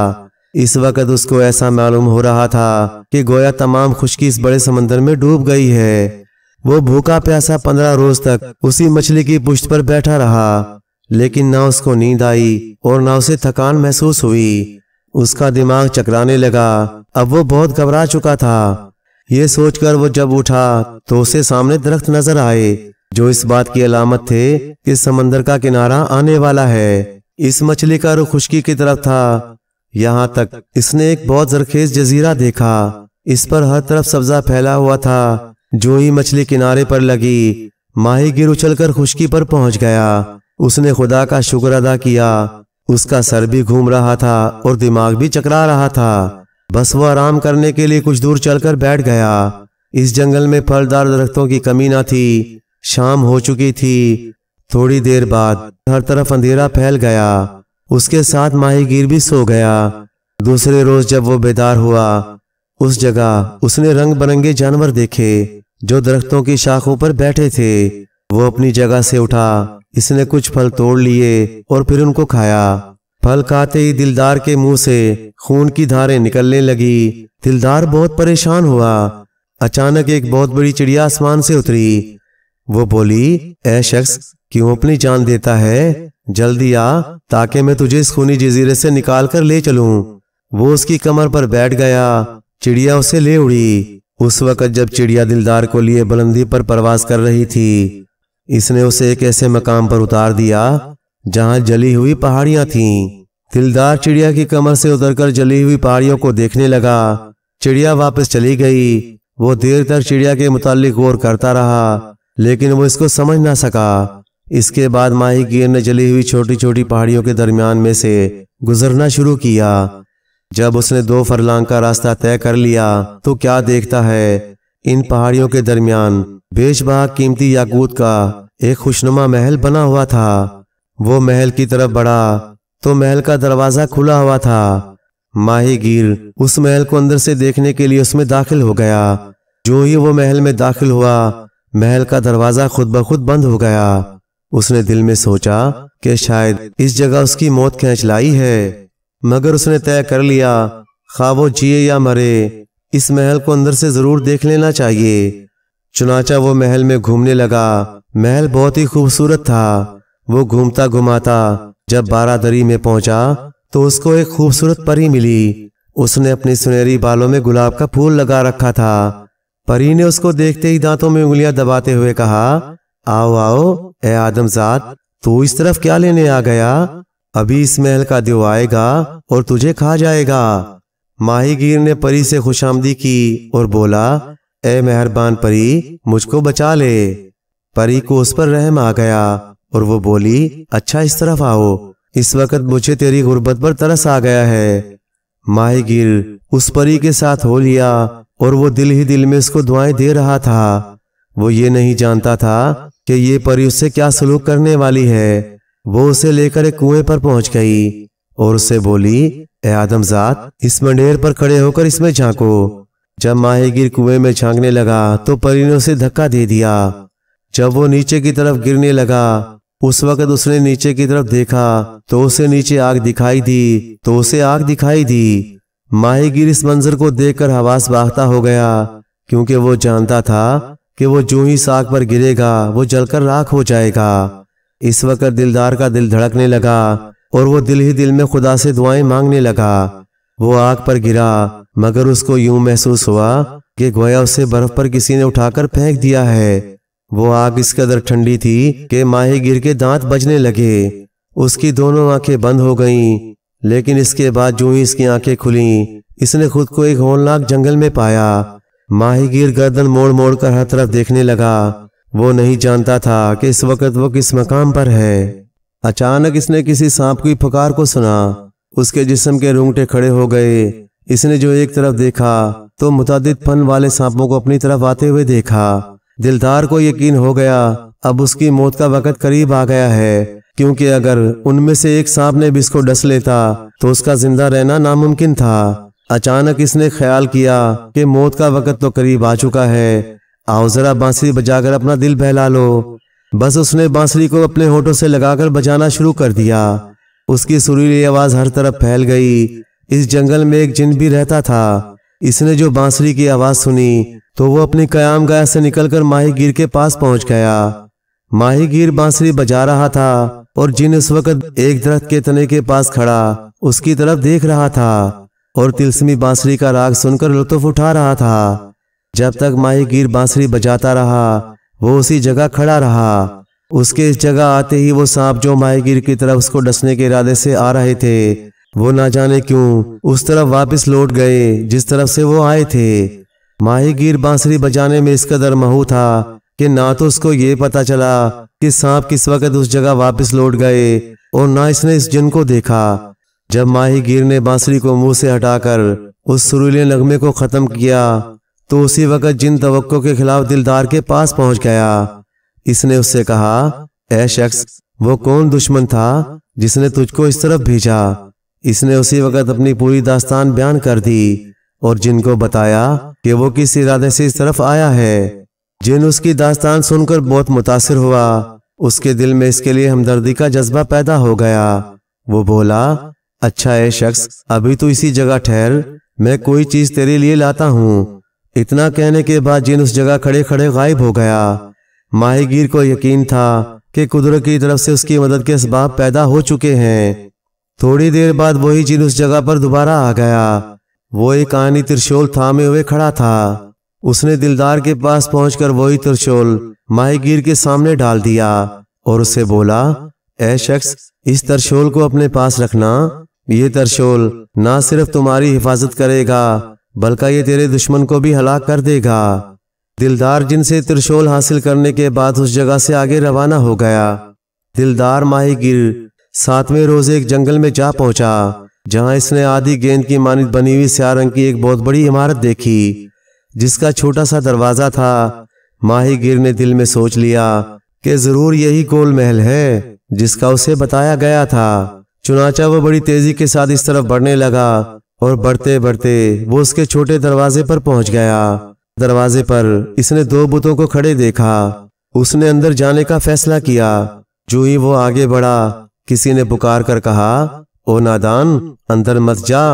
اس وقت اس کو ایسا معلوم ہو رہا تھا کہ گویا تمام خشکی اس بڑے سمندر میں ڈوب گئی ہے۔ وہ بھوکا پیاسا 15 روز تک اسی مچھلی کی پشت پر بیٹھا رہا، لیکن نہ اس کو نیند آئی اور نہ اسے تھکان محسوس ہوئی۔ اس کا دماغ چکرانے لگا، اب وہ بہت گھبرا چکا تھا۔ یہ سوچ کر وہ جب اٹھا تو اسے سامنے درخت نظر آئے، جو اس بات کی علامت تھے کہ سمندر کا کنارہ آنے والا ہے۔ اس مچھلی کا رخ خشکی کی طرف تھا۔ یہاں تک اس نے ایک بہت زرخیز جزیرہ دیکھا، اس پر ہر طرف سبزہ پھیلا ہوا تھا۔ جو ہی مچھلی کنارے پر لگی، ماہی گیر اچھل کر خشکی پر پہنچ گیا۔ اس نے خدا کا شکر ادا کیا۔ اس کا سر بھی گھوم رہا تھا اور دماغ بھی چکرا رہا تھا۔ بس وہ آرام کرنے کے لیے کچھ دور چل کر بیٹھ گیا۔ اس جنگل میں پھلدار درختوں کی کمی نہ تھی۔ شام ہو چکی تھی۔ تھوڑی دیر بعد ہر طرف اندھیرا پھیل گیا۔ اس کے ساتھ ماہی گیر بھی سو گیا۔ دوسرے روز جب وہ بیدار ہوا، اس جگہ اس نے رنگ برنگے جانور دیکھے جو درختوں کی شاخوں پر بیٹھے تھے۔ وہ اپنی جگہ سے اٹھا، اس نے کچھ پھل توڑ لیے اور پھر ان کو کھایا۔ پھل کھاتے ہی دلدار کے منہ سے خون کی دھاریں نکلنے لگی۔ دلدار بہت پریشان ہوا۔ اچانک ایک بہت بڑی چڑیا آسمان سے اتری۔ وہ بولی، اے شخص کیوں اپنی جان دیتا ہے؟ جلدی آ تاکہ میں تجھے اس خونی جزیرے سے نکال کر لے چلوں۔ وہ اس کی کمر پر بیٹھ گیا۔ چڑیا اسے لے اڑی۔ اس وقت جب چڑیا دلدار کو لیے بلندی پر پرواز کر رہی تھی، اس نے اسے ایک ایسے مقام پر اتار دیا جہاں جلی ہوئی پہاڑیاں تھیں۔ دلدار چڑیا کی کمر سے اتر کر جلی ہوئی پہاڑیوں کو دیکھنے لگا۔ چڑیا واپس چلی گئی۔ وہ دیر تک چڑیا کے متعلق غور کرتا رہا، لیکن وہ اس کو سمجھ نہ سکا۔ اس کے بعد ماہی گیر نے جلی ہوئی چھوٹی چھوٹی پہاڑیوں کے درمیان میں سے گزرنا شروع کیا۔ جب اس نے 2 فرلانگ کا راستہ طے کر لیا تو کیا دیکھتا ہے، ان پہاڑیوں کے درمیان بیش بہا قیمتی یاقوت کا ایک خوشنما محل بنا ہوا تھا۔ وہ محل کی طرف بڑھا تو محل کا دروازہ کھلا ہوا تھا۔ ماہی گیر اس محل کو اندر سے دیکھنے کے لیے اس میں داخل ہو گیا۔ جو ہی وہ محل میں داخل ہوا، محل کا دروازہ خود بخود بند ہو گیا۔ اس نے دل میں سوچا کہ شاید اس جگہ اس کی موت کھینچ لائی ہے، مگر اس نے طے کر لیا خواہ وہ جیے یا مرے، اس محل کو اندر سے ضرور دیکھ لینا چاہیے۔ چنانچہ وہ محل میں گھومنے لگا۔ محل بہت ہی خوبصورت تھا۔ وہ گھومتا گھماتا جب 12 دری میں پہنچا تو اس کو ایک خوبصورت پری ملی۔ اس نے اپنی سنہری بالوں میں گلاب کا پھول لگا رکھا تھا۔ پری نے اس کو دیکھتے ہی دانتوں میں انگلیاں دباتے ہوئے کہا، آؤ آؤ اے آدم ذات، تو اس طرف کیا لینے آ گیا؟ ابھی اس محل کا دیو آئے گا اور تجھے کھا جائے گا۔ ماہی گیر نے پری سے خوش آمدی کی اور بولا، اے مہربان پری، مجھ کو بچا لے۔ پری کو اس پر رحم آ گیا اور وہ بولی، اچھا اس طرف آؤ، اس وقت مجھے تیری غربت پر ترس آ گیا ہے۔ ماہی گیر اس پری کے ساتھ ہو لیا اور وہ دل ہی دل میں اس کو دعائیں دے رہا تھا۔ وہ یہ نہیں جانتا تھا کہ یہ پری اس سے کیا سلوک کرنے والی ہے۔ وہ اسے لے کر ایک کنویں پر پہنچ گئی اور اسے بولی، اے آدم ذات، اس منڈیر پر کھڑے ہو کر اس میں جھانکو۔ جب ماہی گیر کنویں میں جھانکنے لگا تو پری نے اسے دھکا دے دیا۔ جب وہ نیچے کی طرف گرنے لگا، اس وقت اس نے نیچے کی طرف دیکھا تو اسے نیچے آگ دکھائی دی۔ ماہی گیر اس منظر کو دیکھ کر حواس باختہ ہو گیا، کیونکہ وہ جانتا تھا کہ وہ جو ہی اس آگ پر گرے گا وہ جل کر راکھ ہو جائے گا۔ اس وقت دلدار کا دل دھڑکنے لگا اور وہ دل ہی دل میں خدا سے دعائیں مانگنے لگا۔ وہ آگ پر گرا، مگر اس کو یوں محسوس ہوا کہ گویا اسے برف پر کسی نے اٹھا کر پھینک دیا ہے۔ وہ آگ اس قدر ٹھنڈی تھی کہ ماہی گیر کے دانت بجنے لگے۔ اس کی دونوں آنکھیں بند ہو گئیں، لیکن اس کے بعد جو ہی اس کی آنکھیں کھلیں، اس نے خود کو ایک ہولناک جنگل میں پایا۔ ماہی گیر گردن موڑ موڑ کر ہر طرف دیکھنے لگا۔ وہ نہیں جانتا تھا کہ اس وقت وہ کس مقام پر ہے۔ اچانک اس نے کسی سانپ کی پکار کو سنا۔ اس کے جسم کے رونگٹے کھڑے ہو گئے۔ اس نے جو ایک طرف دیکھا تو متعدد پھن والے سانپوں کو اپنی طرف آتے ہوئے دیکھا۔ دلدار کو یقین ہو گیا اب اس کی موت کا وقت قریب آ گیا ہے، کیونکہ اگر ان میں سے ایک سانپ نے بھی اس کو ڈس لیتا تو اس کا زندہ رہنا ناممکن تھا۔ اچانک اس نے خیال کیا کہ موت کا وقت تو قریب آ چکا ہے، آؤ ذرا بانسری بجا کر اپنا دل بہلا لو۔ بس اس نے بانسری کو اپنے ہونٹوں سے لگا کر بجانا شروع کر دیا۔ اس کی سریلی آواز ہر طرف پھیل گئی۔ اس جنگل میں ایک جن بھی رہتا تھا۔ اس نے جو بانسری کی آواز سنی تو وہ اپنی قیام گاہ سے نکل کر ماہی گیر کے پاس پہنچ گیا۔ ماہی گیر بانسری بجا رہا تھا اور جن اس وقت ایک درخت کے تنے کے پاس کھڑا اس کی طرف دیکھ رہا تھا اور تلسمی بانسری کا راگ سن کر لطف اٹھا رہا تھا۔ جب تک ماہی گیر بانسری بجاتا رہا وہ اسی جگہ کھڑا رہا۔ اس کے اس جگہ آتے ہی وہ سانپ جو ماہی گیر کی طرف اس کو ڈسنے کے ارادے سے آ رہے تھے، وہ نہ جانے کیوں اس طرف واپس لوٹ گئے جس طرف سے وہ آئے تھے۔ ماہی گیر بانسری بجانے میں اس قدر مہو تھا کہ نہ تو اس کو یہ پتا چلا کہ سانپ کس وقت اس جگہ واپس لوٹ گئے اور نہ اس نے اس جن کو دیکھا۔ جب ماہی گیر نے بانسری کو منہ سے ہٹا کر اس سریلے نغمے کو ختم کیا تو اسی وقت جن توقع کے خلاف دلدار کے پاس پہنچ گیا۔ اس نے اس سے کہا، اے شخص، وہ کون دشمن تھا جس نے تجھ کو اس طرف بھیجا؟ اس نے اسی وقت اپنی پوری داستان بیان کر دی اور جن کو بتایا کہ وہ کس ارادے سے اس طرف آیا ہے۔ جن اس کی داستان سن کر بہت متاثر ہوا۔ اس کے دل میں اس کے لیے ہمدردی کا جذبہ پیدا ہو گیا۔ وہ بولا، اچھا اے شخص، ابھی تو اسی جگہ ٹھہر، میں کوئی چیز تیرے لیے لاتا ہوں۔ اتنا کہنے کے بعد جن اس جگہ کھڑے کھڑے غائب ہو گیا۔ ماہی گیر کو یقین تھا کہ قدرت کی طرف سے اس کی مدد کے اسباب پیدا ہو چکے ہیں۔ تھوڑی دیر بعد وہی جن اس جگہ پر دوبارہ آ گیا۔ وہ ایک آہنی ترشول تھامے ہوئے کھڑا تھا۔ اس نے دلدار کے پاس پہنچ کر وہی ترشول ماہی گیر کے سامنے ڈال دیا اور اسے بولا، اے شخص، اس ترشول کو اپنے پاس رکھنا۔ یہ ترشول نہ صرف تمہاری حفاظت کرے گا بلکہ یہ تیرے دشمن کو بھی ہلاک کر دے گا۔ دلدار جن سے ترشول حاصل کرنے کے بعد اس جگہ سے آگے روانہ ہو گیا۔ دلدار ماہی گیر 7ویں روز ایک جنگل میں جا پہنچا جہاں اس نے آدھی گیند کی مانند بنی ہوئی سیاہ رنگ کی ایک بہت بڑی عمارت دیکھی جس کا چھوٹا سا دروازہ تھا۔ ماہی گیر نے دل میں سوچ لیا کہ ضرور یہی گول محل ہے جس کا اسے بتایا گیا تھا۔ چنانچہ وہ بڑی تیزی کے ساتھ اس طرف بڑھنے لگا اور بڑھتے بڑھتے وہ اس کے چھوٹے دروازے پر پہنچ گیا۔ دروازے پر اس نے 2 بتوں کو کھڑے دیکھا۔ اس نے اندر جانے کا فیصلہ کیا۔ جو ہی وہ آگے بڑھا کسی نے پکار کر کہا، او نادان، اندر مت جا،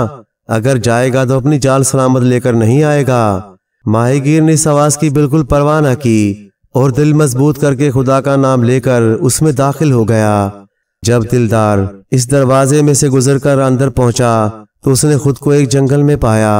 اگر جائے گا تو اپنی جال سلامت لے کر نہیں آئے گا۔ ماہی گیر نے اس آواز کی بالکل پرواہ نہ کی اور دل مضبوط کر کے خدا کا نام لے کر اس میں داخل ہو گیا۔ جب دلدار اس دروازے میں سے گزر کر اندر پہنچا تو اس نے خود کو ایک جنگل میں پایا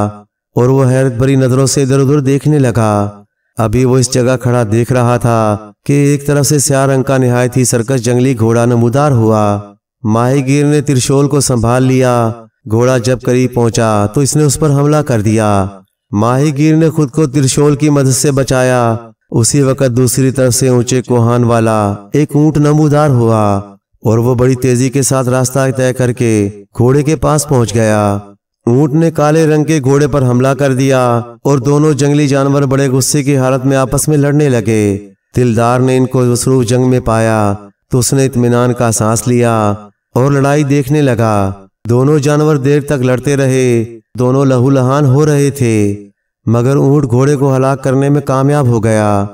اور وہ حیرت بھری نظروں سے ادھر ادھر دیکھنے لگا۔ ابھی وہ اس جگہ کھڑا دیکھ رہا تھا کہ ایک طرف سے سیاہ رنگ کا نہایت ہی سرکش جنگلی گھوڑا نمودار ہوا۔ ماہی گیر نے ترشول کو سنبھال لیا۔ گھوڑا جب قریب پہنچا تو اس نے اس پر حملہ کر دیا۔ ماہی گیر نے خود کو ترشول کی مدد سے بچایا۔ اسی وقت دوسری طرف سے اونچے کوہان والا ایک اونٹ نمودار ہوا اور وہ بڑی تیزی کے ساتھ راستہ طے کر کے گھوڑے کے پاس پہنچ گیا۔ اونٹ نے کالے رنگ کے گھوڑے پر حملہ کر دیا اور دونوں جنگلی جانور بڑے غصے کی حالت میں آپس میں لڑنے لگے۔ دلدار نے ان کو مصروف جنگ میں پایا تو اس نے اطمینان کا سانس لیا اور لڑائی دیکھنے لگا۔ دونوں جانور دیر تک لڑتے رہے۔ دونوں لہو لہان ہو رہے تھے مگر اونٹ گھوڑے کو ہلاک کرنے میں کامیاب ہو گیا۔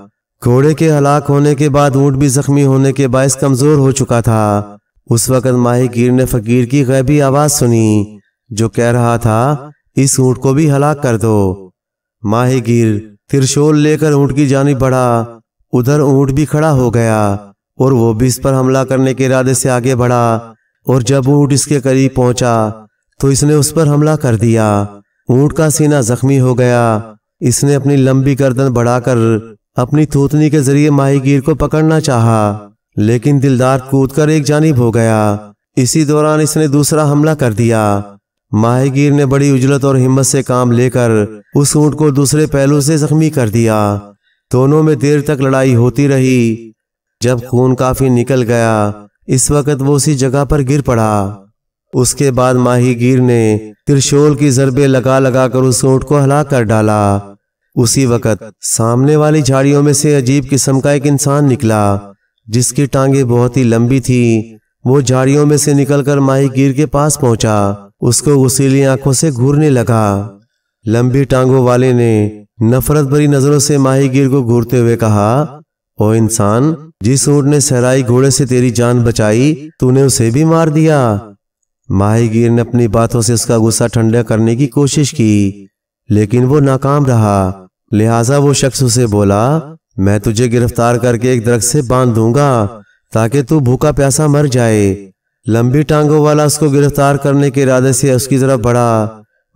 گھوڑے کے ہلاک ہونے کے بعد اونٹ بھی زخمی ہونے کے باعث کمزور ہو چکا تھا۔ اس وقت ماہی گیر نے فقیر کی غیبی آواز سنی جو کہہ رہا تھا اس اونٹ کو بھی ہلاک کر دو۔ ماہی گیر ترشول لے کر اونٹ کی جانب بڑھا۔ ادھر اونٹ بھی کھڑا ہو گیا اور وہ بھی اس پر حملہ کرنے کے ارادے سے آگے بڑھا اور جب اونٹ اس کے قریب پہنچا تو اس نے اس پر حملہ کر دیا۔ اونٹ کا سینہ زخمی ہو گیا۔ اس نے اپنی لمبی گردن بڑھا کر اپنی تھوتنی کے ذریعے ماہی گیر کو پکڑنا چاہا لیکن دلدار کود کر ایک جانب ہو گیا۔ اسی دوران اس نے دوسرا حملہ کر دیا۔ ماہی گیر نے بڑی عجلت اور ہمت سے کام لے کر اس اونٹ کو دوسرے پہلو سے زخمی کر دیا۔ دونوں میں دیر تک لڑائی ہوتی رہی۔ جب خون کافی نکل گیا اس وقت وہ اسی جگہ پر گر پڑا۔ اس کے بعد ماہی گیر نے ترشول کی ضربیں لگا لگا کر اس اونٹ کو ہلاک کر ڈالا۔ اسی وقت سامنے والی جھاڑیوں میں سے عجیب قسم کا ایک انسان نکلا جس کی ٹانگیں بہت ہی لمبی تھی۔ وہ جھاڑیوں میں سے نکل کر ماہی گیر کے پاس پہنچا۔ اس کو غسیلی آنکھوں سے گھورنے لگا۔ لمبی ٹانگوں والے نے نفرت بھری نظروں سے ماہی گیر کو گھورتے ہوئے کہا، او انسان، جس اونٹ نے صحرائی گھوڑے سے تیری جان بچائی تو نے اسے بھی مار دیا۔ ماہی گیر نے اپنی باتوں سے اس کا غصہ ٹھنڈا کرنے کی کوشش کی لیکن وہ ناکام رہا۔ لہٰذا وہ شخص اسے بولا، میں تجھے گرفتار کر کے ایک درخت سے باندھ دوں گا تاکہ تو بھوکا پیاسا مر جائے۔ لمبی ٹانگوں والا اس کو گرفتار کرنے کے ارادے سے اس کی طرف بڑھا۔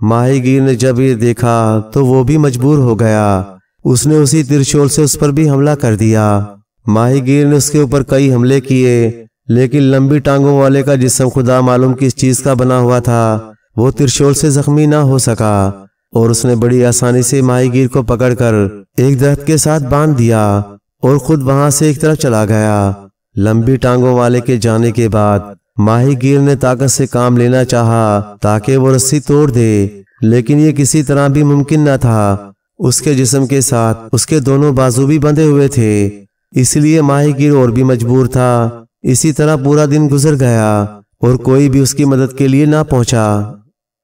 ماہی گیر نے جب یہ دیکھا تو وہ بھی مجبور ہو گیا۔ اس نے اسی ترشول سے اس پر بھی حملہ کر دیا۔ ماہی گیر نے اس کے اوپر کئی حملے کیے لیکن لمبی ٹانگوں والے کا جسم خدا معلوم کس چیز کا بنا ہوا تھا، وہ ترشول سے زخمی نہ ہو سکا اور اس نے بڑی آسانی سے ماہی گیر کو پکڑ کر ایک درخت کے ساتھ باندھ دیا اور خود وہاں سے ایک طرف چلا گیا۔ لمبی ٹانگوں والے کے جانے کے بعد ماہی گیر نے طاقت سے کام لینا چاہا تاکہ وہ رسی توڑ دے لیکن یہ کسی طرح بھی ممکن نہ تھا۔ اس کے جسم کے ساتھ اس کے دونوں بازو بھی بندھے ہوئے تھے، اس لیے ماہی گیر اور بھی مجبور تھا۔ اسی طرح پورا دن گزر گیا اور کوئی بھی اس کی مدد کے لیے نہ پہنچا۔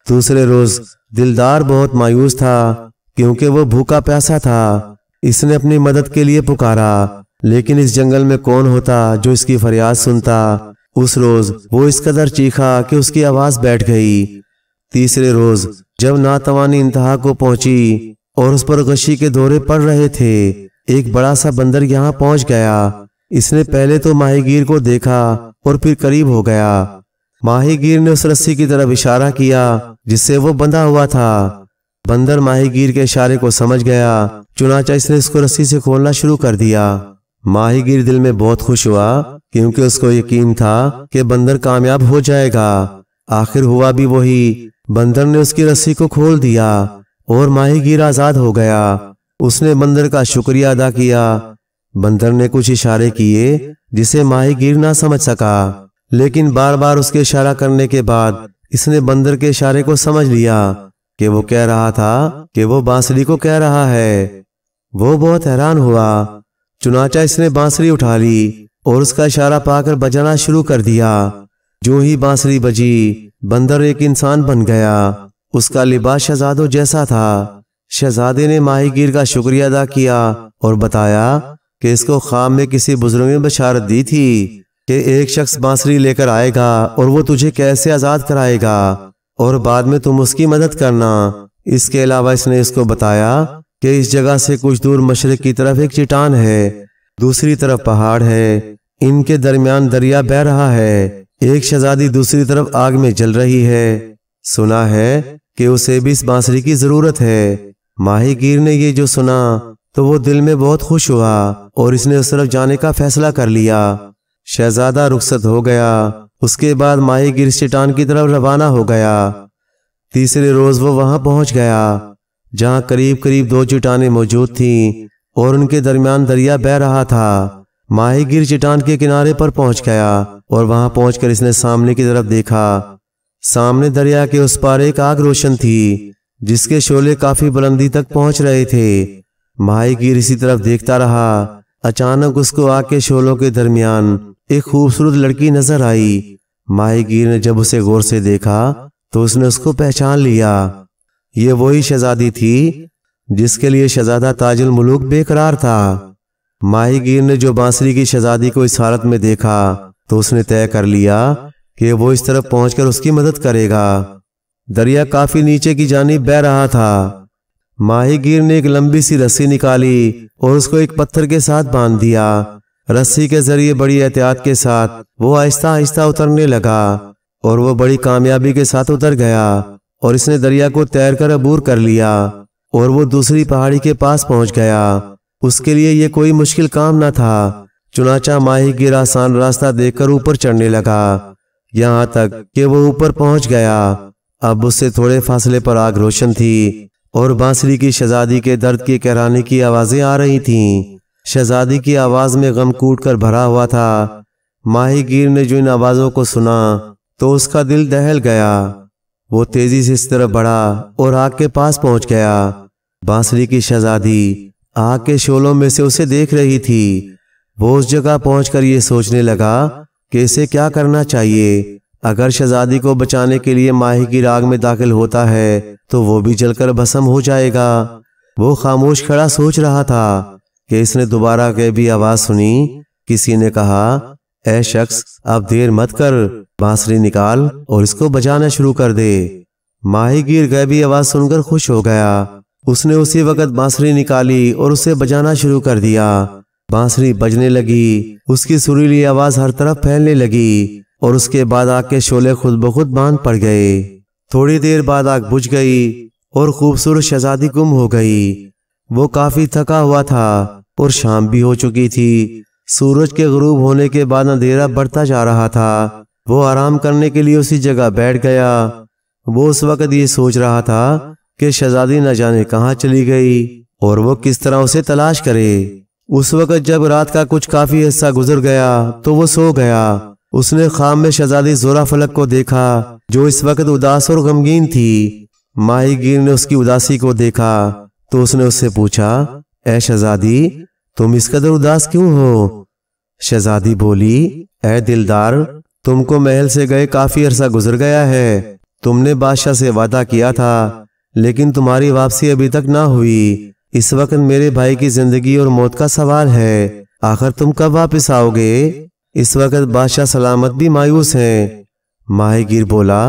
دوسرے روز دلدار بہت مایوس تھا کیونکہ وہ بھوکا پیاسا تھا۔ اس نے اپنی مدد کے لیے پکارا لیکن اس جنگل میں کون ہوتا جو اس کی فریاد سنتا۔ اس روز وہ اس قدر چیخا کہ اس کی آواز بیٹھ گئی۔ تیسرے روز جب ناتوانی انتہا کو پہنچی اور اس پر غشی کے دورے پڑ رہے تھے، ایک بڑا سا بندر یہاں پہنچ گیا۔ اس نے پہلے تو ماہی گیر کو دیکھا اور پھر قریب ہو گیا۔ ماہی گیر نے اس رسی کی طرف اشارہ کیا جس سے وہ بندھا ہوا تھا۔ بندر ماہی گیر کے اشارے کو سمجھ گیا، چنانچہ اس نے اس کو رسی سے کھولنا شروع کر دیا۔ ماہی گیر دل میں بہت خوش ہوا کیونکہ اس کو یقین تھا کہ بندر کامیاب ہو جائے گا۔ آخر ہوا بھی وہی، بندر نے اس کی رسی کو کھول دیا اور ماہی گیر آزاد ہو گیا۔ اس نے بندر کا شکریہ ادا کیا۔ بندر نے کچھ اشارے کیے جسے ماہی گیر نہ سمجھ سکا لیکن بار بار اس کے اشارہ کرنے کے بعد اس نے بندر کے اشارے کو سمجھ لیا کہ وہ کہہ رہا تھا کہ وہ بانسری کو کہہ رہا ہے۔ وہ بہت حیران ہوا، چنانچہ اس نے بانسری اٹھا لی اور اس کا اشارہ پا کر بجانا شروع کر دیا۔ جو ہی بانسری بجی بندر ایک انسان بن گیا۔ اس کا لباس شہزادوں جیسا تھا۔ شہزادے نے ماہی گیر کا شکریہ ادا کیا اور بتایا کہ اس کو خواب میں کسی بزرگ نے بشارت دی تھی کہ ایک شخص بانسری لے کر آئے گا اور وہ تجھے کیسے آزاد کرائے گا اور بعد میں تم اس کی مدد کرنا۔ اس کے علاوہ اس نے اس کو بتایا کہ اس جگہ سے کچھ دور مشرق کی طرف ایک چٹان ہے، دوسری طرف پہاڑ ہے، ان کے درمیان دریا بہہ رہا ہے، ایک شہزادی دوسری طرف آگ میں جل رہی ہے، سنا ہے کہ اسے بھی اس بانسری کی ضرورت ہے۔ ماہی گیر نے یہ جو سنا تو وہ دل میں بہت خوش ہوا اور اس نے اس طرف جانے کا فیصلہ کر لیا۔ شہزادہ رخصت ہو گیا۔ اس کے بعد ماہی گیر اس چٹان کی طرف روانہ ہو گیا۔ تیسرے روز وہ وہاں پہنچ گیا جہاں قریب قریب 2 چٹانیں موجود تھیں اور ان کے درمیان دریا بہہ رہا تھا۔ ماہی گیر چٹان کے کنارے پر پہنچ گیا اور وہاں پہنچ کر اس نے سامنے کی طرف دیکھا۔ سامنے دریا کے اس پار ایک آگ روشن تھی جس کے شعلے کافی بلندی تک پہنچ رہے تھے۔ ماہی گیر اسی طرف دیکھتا رہا۔ اچانک اس کو آگ کے شعلوں کے درمیان ایک خوبصورت لڑکی نظر آئی۔ ماہی گیر نے جب اسے غور سے دیکھا تو اس نے اس کو پہچان لیا۔ یہ وہی شہزادی تھی جس کے لیے شہزادہ تاج الملوک بے قرار تھا۔ ماہی گیر نے جو بانسری کی شہزادی کو اس حالت میں دیکھا تو اس نے طے کر لیا کہ وہ اس طرف پہنچ کر اس کی مدد کرے گا۔ دریا کافی نیچے کی جانب بہہ رہا تھا۔ ماہی گیر نے ایک لمبی سی رسی نکالی اور اس کو ایک پتھر کے ساتھ باندھ دیا۔ رسی کے ذریعے بڑی احتیاط کے ساتھ وہ آہستہ آہستہ اترنے لگا اور وہ بڑی کامیابی کے ساتھ اتر گیا اور اس نے دریا کو تیر کر عبور کر لیا اور وہ دوسری پہاڑی کے پاس پہنچ گیا۔ اس کے لیے یہ کوئی مشکل کام نہ تھا، چنانچہ ماہی گیر آسان راستہ دیکھ کر اوپر چڑھنے لگا یہاں تک کہ وہ اوپر پہنچ گیا۔ اب اس سے تھوڑے فاصلے پر آگ روشن تھی اور بانسری کی شہزادی کے درد کی کہرانے کی آوازیں آ رہی تھیں۔ شہزادی کی آواز میں غم کوٹ کر بھرا ہوا تھا۔ ماہی گیر نے جو ان آوازوں کو سنا تو اس کا دل دہل گیا۔ وہ تیزی سے اس طرف بڑھا اور آگ کے پاس پہنچ گیا۔ بانسری کی شہزادی آگ کے شعلوں میں سے اسے دیکھ رہی تھی۔ وہ اس جگہ پہنچ کر یہ سوچنے لگا کہ اسے کیا کرنا چاہیے۔ اگر شہزادی کو بچانے کے لیے ماہی گیر آگ میں داخل ہوتا ہے تو وہ بھی جل کر بھسم ہو جائے گا۔ وہ خاموش کھڑا سوچ رہا تھا کہ اس نے دوبارہ غیبی آواز سنی۔ کسی نے کہا، اے شخص اب دیر مت کر، بانسری نکال اور اس کو بجانا شروع کر دے۔ ماہی گیر غیبی آواز سن کر خوش ہو گیا۔ اس نے اسی وقت بانسری نکالی اور اسے بجانا شروع کر دیا۔ بانسری بجنے لگی، اس کی سریلی آواز ہر طرف پھیلنے لگی اور اس کے بعد آگ کے شعلے خود بخود باندھ پڑ گئے۔ تھوڑی دیر بعد آگ بجھ گئی اور خوبصورت شہزادی گم ہو گئی۔ وہ کافی تھکا ہوا تھا اور شام بھی ہو چکی تھی۔ سورج کے غروب ہونے کے بعد اندھیرا بڑھتا جا رہا تھا۔ وہ آرام کرنے کے لیے اسی جگہ بیٹھ گیا۔ وہ اس وقت یہ سوچ رہا تھا کہ شہزادی نہ جانے کہاں چلی گئی اور وہ کس طرح اسے تلاش کرے۔ اس وقت جب رات کا کچھ کافی حصہ گزر گیا تو وہ سو گیا۔ اس نے خواب میں شہزادی زورا فلک کو دیکھا جو اس وقت اداس اور غمگین تھی۔ ماہی گیر نے اس کی اداسی کو دیکھا تو اس نے اس سے پوچھا، اے شہزادی تم اس قدر اداس کیوں ہو؟ شہزادی بولی، اے دلدار تم کو محل سے گئے کافی عرصہ گزر گیا ہے۔ تم نے بادشاہ سے وعدہ کیا تھا لیکن تمہاری واپسی ابھی تک نہ ہوئی۔ اس وقت میرے بھائی کی زندگی اور موت کا سوال ہے، آخر تم کب واپس آؤ گے؟ اس وقت بادشاہ سلامت بھی مایوس ہیں۔ ماہی گیر بولا،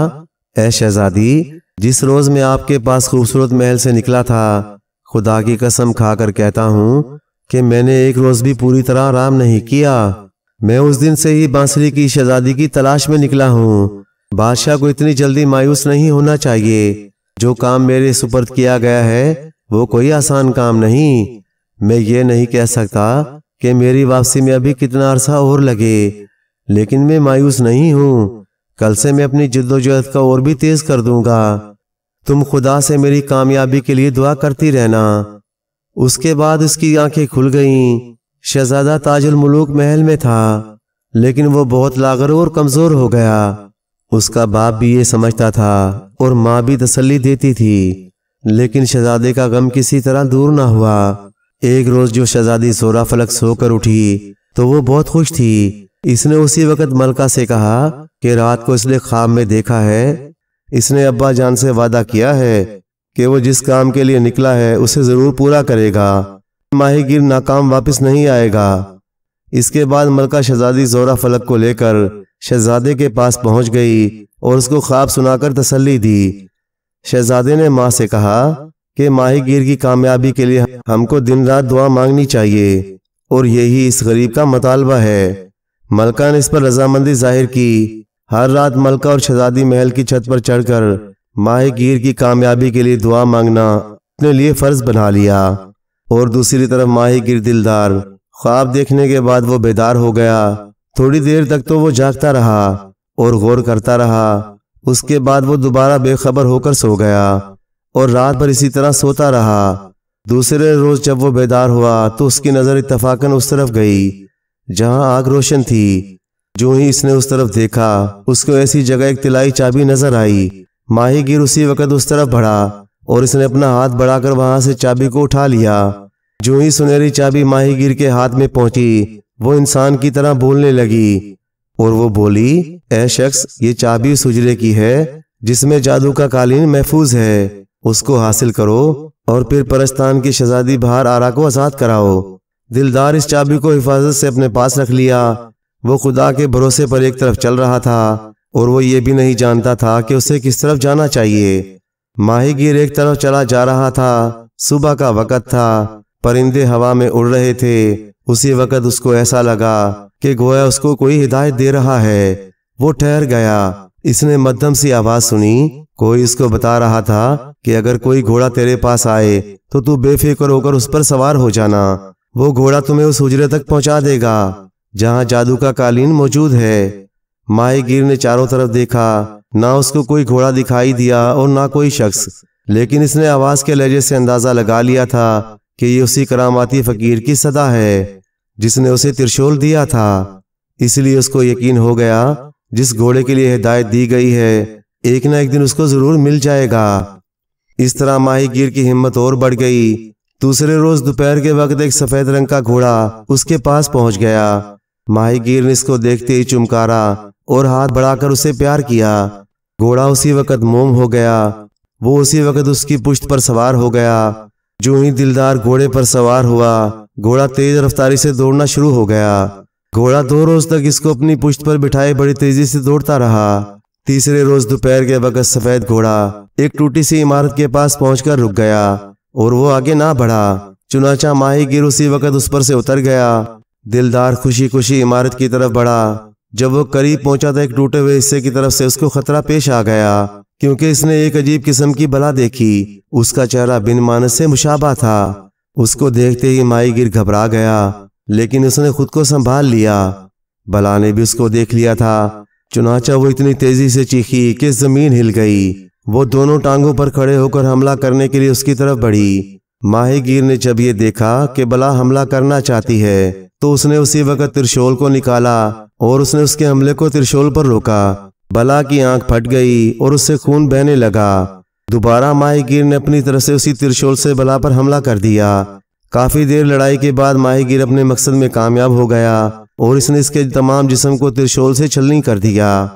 اے شہزادی جس روز میں آپ کے پاس خوبصورت محل سے نکلا تھا، خدا کی قسم کھا کر کہتا ہوں کہ میں نے ایک روز بھی پوری طرح آرام نہیں کیا۔ میں اس دن سے ہی بانسری کی شہزادی کی تلاش میں نکلا ہوں۔ بادشاہ کو اتنی جلدی مایوس نہیں ہونا چاہیے۔ جو کام میرے سپرد کیا گیا ہے وہ کوئی آسان کام نہیں۔ میں یہ نہیں کہہ سکتا کہ میری واپسی میں ابھی کتنا عرصہ اور لگے، لیکن میں مایوس نہیں ہوں۔ کل سے میں اپنی جد و جہد کا اور بھی تیز کر دوں گا۔ تم خدا سے میری کامیابی کے لیے دعا کرتی رہنا۔ اس کے بعد اس کی آنکھیں کھل گئیں۔ شہزادہ تاج الملوک محل میں تھا لیکن وہ بہت لاغر اور کمزور ہو گیا۔ اس کا باپ بھی یہ سمجھتا تھا اور ماں بھی تسلی دیتی تھی، لیکن شہزادے کا غم کسی طرح دور نہ ہوا۔ ایک روز جو شہزادی زورا فلک سو کر اٹھی تو وہ بہت خوش تھی۔ اس نے اسی وقت ملکہ سے کہا کہ رات کو اس نے خواب میں دیکھا ہے، اس نے ابا جان سے وعدہ کیا ہے کہ وہ جس کام کے لیے نکلا ہے اسے ضرور پورا کرے گا، ماہی گیر ناکام واپس نہیں آئے گا۔ اس کے بعد ملکہ شہزادی زورا فلک کو لے کر شہزادے کے پاس پہنچ گئی اور اس کو خواب سنا کر تسلی دی۔ شہزادے نے ماں سے کہا کہ ماہی گیر کی کامیابی کے لیے ہم کو دن رات دعا مانگنی چاہیے اور یہی اس غریب کا مطالبہ ہے۔ ملکہ نے اس پر رضامندی ظاہر کی۔ ہر رات ملکہ اور شہزادی محل کی چھت پر چڑھ کر ماہی گیر کی کامیابی کے لیے دعا مانگنا اپنے لیے فرض بنا لیا۔ اور دوسری طرف ماہی گیر دلدار خواب دیکھنے کے بعد وہ بیدار ہو گیا۔ تھوڑی دیر تک تو وہ جاگتا رہا اور غور کرتا رہا۔ اس کے بعد وہ دوبارہ بے خبر ہو کر سو گیا اور رات بھر اسی طرح سوتا رہا۔ دوسرے روز جب وہ بیدار ہوا تو اس کی نظر اتفاقاً اس طرف گئی جہاں آگ روشن تھی۔ جو ہی اس نے اس طرف دیکھا اس کو ایسی جگہ ایک طلائی چابی نظر آئی۔ ماہی گیر اسی وقت اس طرف بڑھا اور اس نے اپنا ہاتھ بڑھا کر وہاں سے چابی کو اٹھا لیا۔ جو ہی سنہری چابی ماہی گیر کے ہاتھ میں پہنچی وہ انسان کی طرح بولنے لگی اور وہ بولی، اے شخص، یہ چابی اس حجرے کی ہے جس میں جادو کا قالین محفوظ ہے۔ اس کو حاصل کرو اور پھر پرستان کی شہزادی بہار آرا کو آزاد کراؤ۔ دلدار اس چابی کو حفاظت سے اپنے پاس رکھ لیا۔ وہ خدا کے بھروسے پر ایک طرف چل رہا تھا اور وہ یہ بھی نہیں جانتا تھا کہ اسے کس طرف جانا چاہیے۔ ماہی گیر ایک طرف چلا جا رہا تھا۔ صبح کا وقت تھا، پرندے ہوا میں اڑ رہے تھے۔ اسی وقت اس کو ایسا لگا کہ گویا اس کو کوئی ہدایت دے رہا ہے۔ وہ ٹھہر گیا۔ اس نے مدھم سی آواز سنی، کوئی اس کو بتا رہا تھا کہ اگر کوئی گھوڑا تیرے پاس آئے تو بے فکر ہو کر اس پر سوار ہو جانا۔ وہ گھوڑا تمہیں اس حجرے تک پہنچا دے گا جہاں جادو کا قالین موجود ہے۔ ماہی گیر نے چاروں طرف دیکھا، نہ اس کو کوئی گھوڑا دکھائی دیا اور نہ کوئی شخص، لیکن اس نے آواز کے لہجے سے اندازہ لگا لیا تھا کہ یہ اسی کراماتی فقیر کی صدا ہے جس نے اسے ترشول دیا تھا۔ اس لیے اس کو یقین ہو گیا جس گھوڑے کے لیے ہدایت دی گئی ہے ایک نہ ایک دن اس کو ضرور مل جائے گا۔ اس طرح ماہی گیر کی ہمت اور بڑھ گئی۔ دوسرے روز دوپہر کے وقت ایک سفید رنگ کا گھوڑا اس کے پاس پہنچ گیا۔ ماہی گیر نے اس کو دیکھتے ہی چمکارا اور ہاتھ بڑھا کر اسے پیار کیا۔ گھوڑا اسی وقت موم ہو گیا۔ وہ اسی وقت اس کی پشت پر سوار ہو گیا۔ جو ہی دلدار گھوڑے پر سوار ہوا، گھوڑا تیز رفتاری سے دوڑنا شروع ہو گیا۔ گھوڑا 2 روز تک اس کو اپنی پشت پر بٹھائے بڑی تیزی سے دوڑتا رہا۔ تیسرے روز دوپہر کے وقت سفید گھوڑا ایک ٹوٹی سی عمارت کے پاس پہنچ کر رک گیا اور وہ آگے نہ بڑھا۔ چنانچہ ماہی گیر اسی وقت اس پر سے اتر گیا۔ دلدار خوشی خوشی عمارت کی طرف بڑھا۔ جب وہ قریب پہنچا تو ایک ٹوٹے ہوئے حصے کی طرف سے اس کو خطرہ پیش آ گیا، کیونکہ اس نے ایک عجیب قسم کی بلا دیکھی۔ اس کا چہرہ بن مانس سے مشابہ تھا۔ اس کو دیکھتے ہی ماہی گیر گھبرا گیا، لیکن اس نے خود کو سنبھال لیا۔ بلا نے بھی اس کو دیکھ لیا تھا، چنانچہ وہ اتنی تیزی سے چیخی کہ زمین ہل گئی۔ وہ دونوں ٹانگوں پر کھڑے ہو کر حملہ کرنے کے لیے اس کی طرف بڑھی۔ ماہی گیر نے جب یہ دیکھا کہ بلا حملہ کرنا چاہتی ہے تو اس نے اسی وقت ترشول کو نکالا اور اس نے اس کے حملے کو ترشول پر روکا۔ بلا کی آنکھ پھٹ گئی اور اس سے خون بہنے لگا۔ دوبارہ ماہی گیر نے اپنی طرف سے اسی ترشول سے بلا پر حملہ کر دیا۔ کافی دیر لڑائی کے بعد ماہی گیر اپنے مقصد میں کامیاب ہو گیا اور اس نے اس کے تمام جسم کو ترشول سے چھلنی کر دیا۔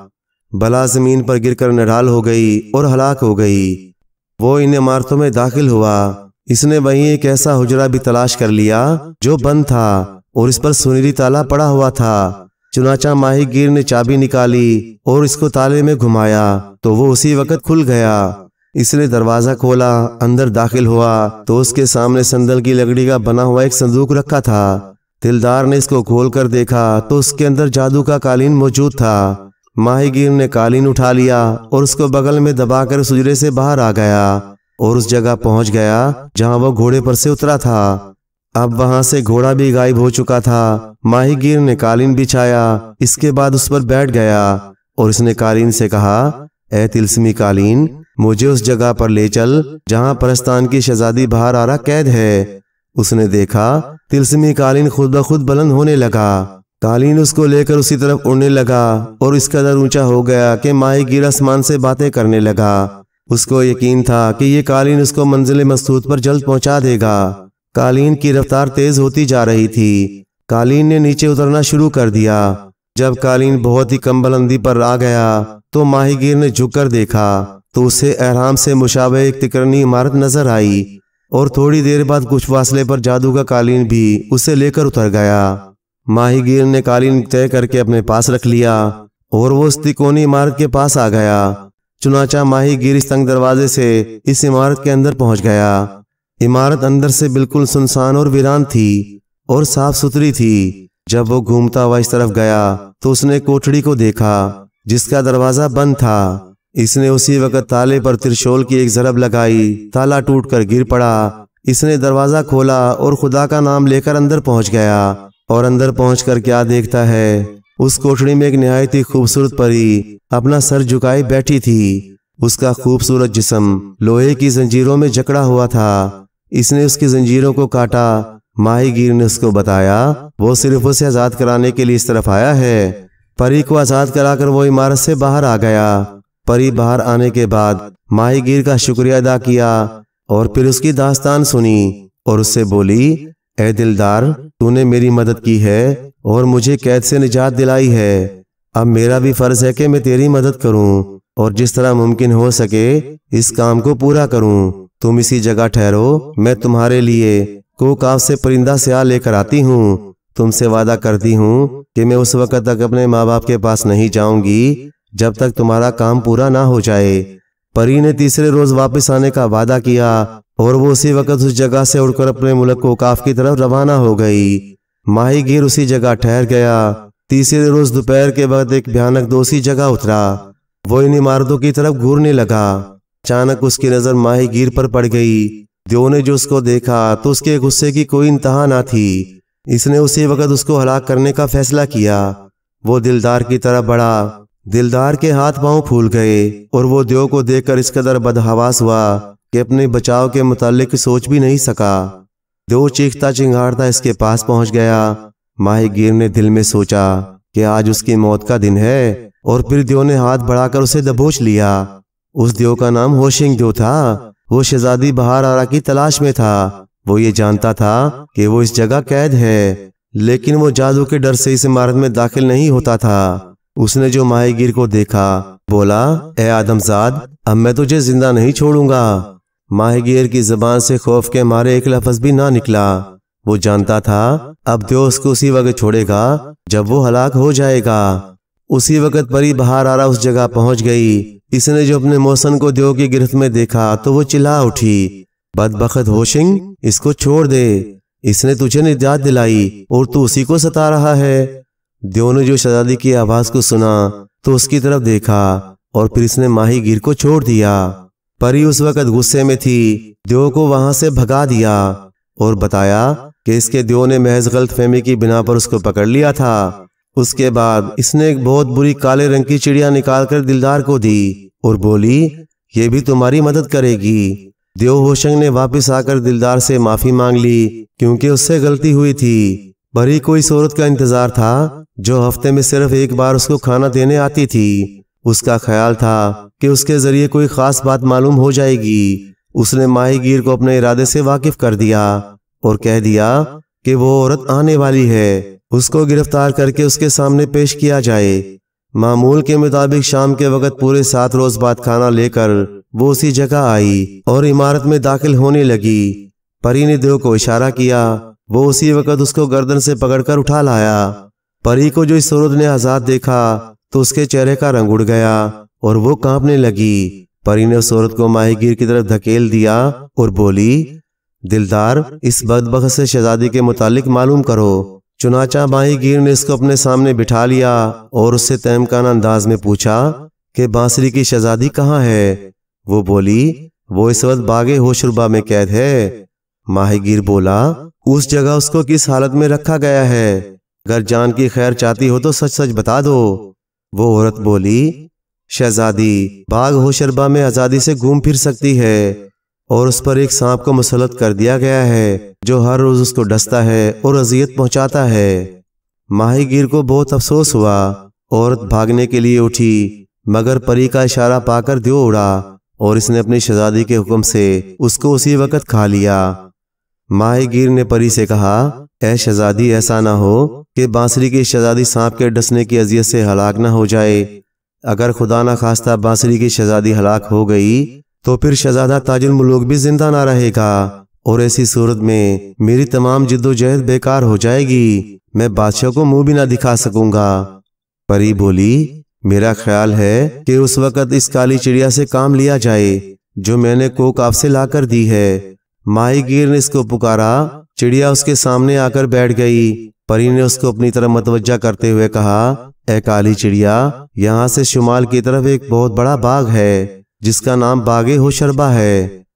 بلا زمین پر گر کر نڈھال ہو گئی اور ہلاک ہو گئی۔ وہ ان عمارتوں میں داخل ہوا۔ اس نے وہیں ایک ایسا حجرہ بھی تلاش کر لیا جو بند تھا اور اس پر سنہری تالا پڑا ہوا تھا۔ چنانچہ ماہی گیر نے چابی نکالی اور اس کو تالے میں گھمایا تو وہ اسی وقت کھل گیا۔ اس نے دروازہ کھولا، اندر داخل ہوا تو اس کے سامنے سندل کی لکڑی کا بنا ہوا ایک صندوق رکھا تھا۔ دلدار نے اس کو کھول کر دیکھا تو اس کے اندر جادو کا قالین موجود تھا۔ ماہی گیر نے قالین اٹھا لیا اور اس کو بغل میں دبا کر اس حجرے سے باہر آ گیا اور اس جگہ پہنچ گیا جہاں وہ گھوڑے پر سے اترا تھا۔ اب وہاں سے گھوڑا بھی غائب ہو چکا تھا۔ ماہی گیر نے قالین بچھایا، اس کے بعد اس پر بیٹھ گیا اور اس نے قالین سے کہا، اے طلسمی قالین، مجھے اس جگہ پر لے چل جہاں پرستان کی شہزادی بہار آرا قید ہے۔ اس نے دیکھا طلسمی قالین خود بخود بلند ہونے لگا۔ قالین اس کو لے کر اسی طرف اڑنے لگا اور اس قدر اونچا ہو گیا کہ ماہی گیر آسمان سے باتیں کرنے لگا۔ اس کو یقین تھا کہ یہ قالین اس کو منزل مقصود پر جلد پہنچا دے گا۔ قالین کی رفتار تیز ہوتی جا رہی تھی۔ قالین نے نیچے اترنا شروع کر دیا۔ جب قالین بہت ہی کم بلندی پر آ گیا تو ماہی گیر نے جھک کر دیکھا تو اسے اہرام سے مشابہ ایک تکرنی عمارت نظر آئی اور تھوڑی دیر بعد کچھ فاصلے پر جادو کا قالین بھی اسے لے کر اتر گیا۔ ماہی گیر نے قالین طے کر کے اپنے پاس رکھ لیا اور وہ اس تکونی عمارت کے پاس آ گیا۔ چنانچہ ماہی گیر اس تنگ دروازے سے اس عمارت کے اندر پہنچ گیا۔ عمارت اندر سے بالکل سنسان اور ویران تھی اور صاف ستھری تھی۔ جب وہ گھومتا ہوا اس طرف گیا تو اس نے کوٹھڑی کو دیکھا جس کا دروازہ بند تھا۔ اس نے اسی وقت تالے پر ترشول کی ایک ضرب لگائی، تالا ٹوٹ کر گر پڑا۔ اس نے دروازہ کھولا اور خدا کا نام لے کر اندر پہنچ گیا، اور اندر پہنچ کر کیا دیکھتا ہے، اس کوٹڑی میں ایک نہایت ہی خوبصورت پری اپنا سر جھکائے بیٹھی تھی۔ اس کا خوبصورت جسم لوہے کی زنجیروں میں جکڑا ہوا تھا۔ اس نے اس کی زنجیروں کو کاٹا۔ ماہی گیر نے اس کو بتایا وہ صرف اسے آزاد کرانے کے لیے اس طرف آیا ہے۔ پری کو آزاد کرا کر وہ عمارت سے باہر آ گیا۔ پری باہر آنے کے بعد ماہی گیر کا شکریہ ادا کیا اور پھر اس کی داستان سنی اور اس سے بولی، اے دلدار، تو نے میری مدد کی ہے اور مجھے قید سے نجات دلائی ہے۔ اب میرا بھی فرض ہے کہ میں تیری مدد کروں اور جس طرح ممکن ہو سکے اس کام کو پورا کروں۔ تم اسی جگہ ٹھہرو، میں تمہارے لیے کوکاف سے پرندہ سیاہ لے کر آتی ہوں۔ تم سے وعدہ کرتی ہوں کہ میں اس وقت تک اپنے ماں باپ کے پاس نہیں جاؤں گی جب تک تمہارا کام پورا نہ ہو جائے۔ پری نے تیسرے روز واپس آنے کا وعدہ کیا اور وہ اسی وقت اس جگہ سے اڑ کر اپنے ملک کوکاف کی طرف روانہ ہو گئی۔ ماہی گیر اسی جگہ ٹھہر گیا۔ تیسرے روز دوپہر کے وقت ایک بھیانک دوسی جگہ اترا۔ وہ ان عمارتوں کی طرف گھورنے لگا۔ اچانک اس کی نظر ماہی گیر پر پڑ گئی۔ دیو نے جو اس کو دیکھا تو اس کے غصے کی کوئی انتہا نہ تھی۔ اس نے اسی وقت اس کو ہلاک کرنے کا فیصلہ کیا۔ وہ دلدار کی طرف بڑھا۔ دلدار کے ہاتھ پاؤں پھول گئے اور وہ دیو کو دیکھ کر اس قدر بدحواس ہوا کہ اپنے بچاؤ کے متعلق سوچ بھی نہیں سکا۔ دیو چیختا چنگھاڑتا اس کے پاس پہنچ گیا۔ ماہی گیر نے دل میں سوچا کہ آج اس کی موت کا دن ہے، اور پھر دیو نے ہاتھ بڑھا کر اسے دبوچ لیا۔ اس دیو کا نام ہوشنگ دیو تھا۔ وہ شہزادی بہار آرا کی تلاش میں تھا۔ وہ یہ جانتا تھا کہ وہ اس جگہ قید ہے، لیکن وہ جادو کے ڈر سے اس عمارت میں داخل نہیں ہوتا تھا۔ اس نے جو ماہی گیر کو دیکھا بولا، اے آدم زاد، اب میں تجھے زندہ نہیں چھوڑوں گا۔ ماہی گیر کی زبان سے خوف کے مارے ایک لفظ بھی نہ نکلا۔ وہ جانتا تھا اب دیو اس کو اسی وقت چھوڑے گا جب وہ ہلاک ہو جائے گا۔ اسی وقت پری بہار آرا اس جگہ پہنچ گئی۔ اس نے جو اپنے موسن کو دیو کی گرفت میں دیکھا تو وہ چلا اٹھی، بدبخت ہوشنگ، اس کو چھوڑ دے، اس نے تجھے نجات دلائی اور تو اسی کو ستا رہا ہے۔ دیو نے جو شہزادی کی آواز کو سنا تو اس کی طرف دیکھا اور پھر اس نے ماہی گیر کو چھوڑ دیا۔ پری اس وقت غصے میں تھی۔ دیو کو وہاں سے بھگا دیا اور بتایا کہ اس کے دیو نے محض غلط فہمی کی بنا پر اس کو پکڑ لیا تھا۔ اس کے بعد اس نے ایک بہت بری کالے رنگ کی چڑیا نکال کر دلدار کو دی اور بولی، یہ بھی تمہاری مدد کرے گی۔ دیو ہوشنگ نے واپس آ کر دلدار سے معافی مانگ لی کیونکہ اس سے غلطی ہوئی تھی۔ پری کو اس عورت کا انتظار تھا جو ہفتے میں صرف ایک بار اس کو کھانا دینے آتی تھی۔ اس کا خیال تھا کہ اس کے ذریعے کوئی خاص بات معلوم ہو جائے گی۔ اس نے ماہی گیر کو اپنے ارادے سے واقف کر دیا اور کہہ دیا کہ وہ عورت آنے والی ہے، اس کو گرفتار کر کے اس کے سامنے پیش کیا جائے۔ معمول کے مطابق شام کے وقت پورے 7 روز بعد کھانا لے کر وہ اسی جگہ آئی اور عمارت میں داخل ہونے لگی۔ پری نے دیو کو اشارہ کیا۔ وہ اسی وقت اس کو گردن سے پکڑ کر اٹھا لایا۔ پری کو جو اس عورت نے آزاد دیکھا تو اس کے چہرے کا رنگ اڑ گیا اور وہ کانپنے لگی۔ پری نے اس عورت کو ماہی گیر کی طرف دھکیل دیا اور بولی، دلدار، اس بدبخت سے شہزادی کے متعلق معلوم کرو۔ چنانچہ ماہی گیر نے اس کو اپنے سامنے بٹھا لیا اور اس سے تہمکانہ انداز میں پوچھا کہ بانسری کی شہزادی کہاں ہے؟ وہ بولی، وہ اس وقت باغ ہوشربا میں قید ہے۔ ماہی گیر بولا، اس جگہ اس کو کس حالت میں رکھا گیا ہے؟ اگر جان کی خیر چاہتی ہو تو سچ سچ بتا دو۔ وہ عورت بولی، شہزادی باغ ہوشربا میں آزادی سے گھوم پھر سکتی ہے اور اس پر ایک سانپ کو مسلط کر دیا گیا ہے جو ہر روز اس کو ڈستا ہے اور اذیت پہنچاتا ہے۔ ماہی گیر کو بہت افسوس ہوا۔ عورت بھاگنے کے لیے اٹھی مگر پری کا اشارہ پا کر دیو اڑا اور اس نے اپنی شہزادی کے حکم سے اس کو اسی وقت کھا لیا۔ ماہی گیر نے پری سے کہا، اے شہزادی، ایسا نہ ہو کہ بانسری کی شہزادی سانپ کے ڈسنے کی اذیت سے ہلاک نہ ہو جائے۔ اگر خدا نہ خواستہ بانسری کی شہزادی ہلاک ہو گئی تو پھر شہزادہ تاج الملوک بھی زندہ نہ رہے گا اور ایسی صورت میں میری تمام جد و جہد بیکار ہو جائے گی، میں بادشاہ کو منہ بھی نہ دکھا سکوں گا۔ پری بولی، میرا خیال ہے کہ اس وقت اس کالی چڑیا سے کام لیا جائے جو میں نے کوکاف سے لا کر دی ہے۔ ماہی گیر نے اس کو پکارا۔ چڑیا اس کے سامنے آ کر بیٹھ گئی۔ پری نے اس کو اپنی طرف متوجہ کرتے ہوئے کہا، اے کالی چڑیا، یہاں سے شمال کی طرف ایک بہت بڑا باغ ہے جس کا نام باغ ہوشربا ہے۔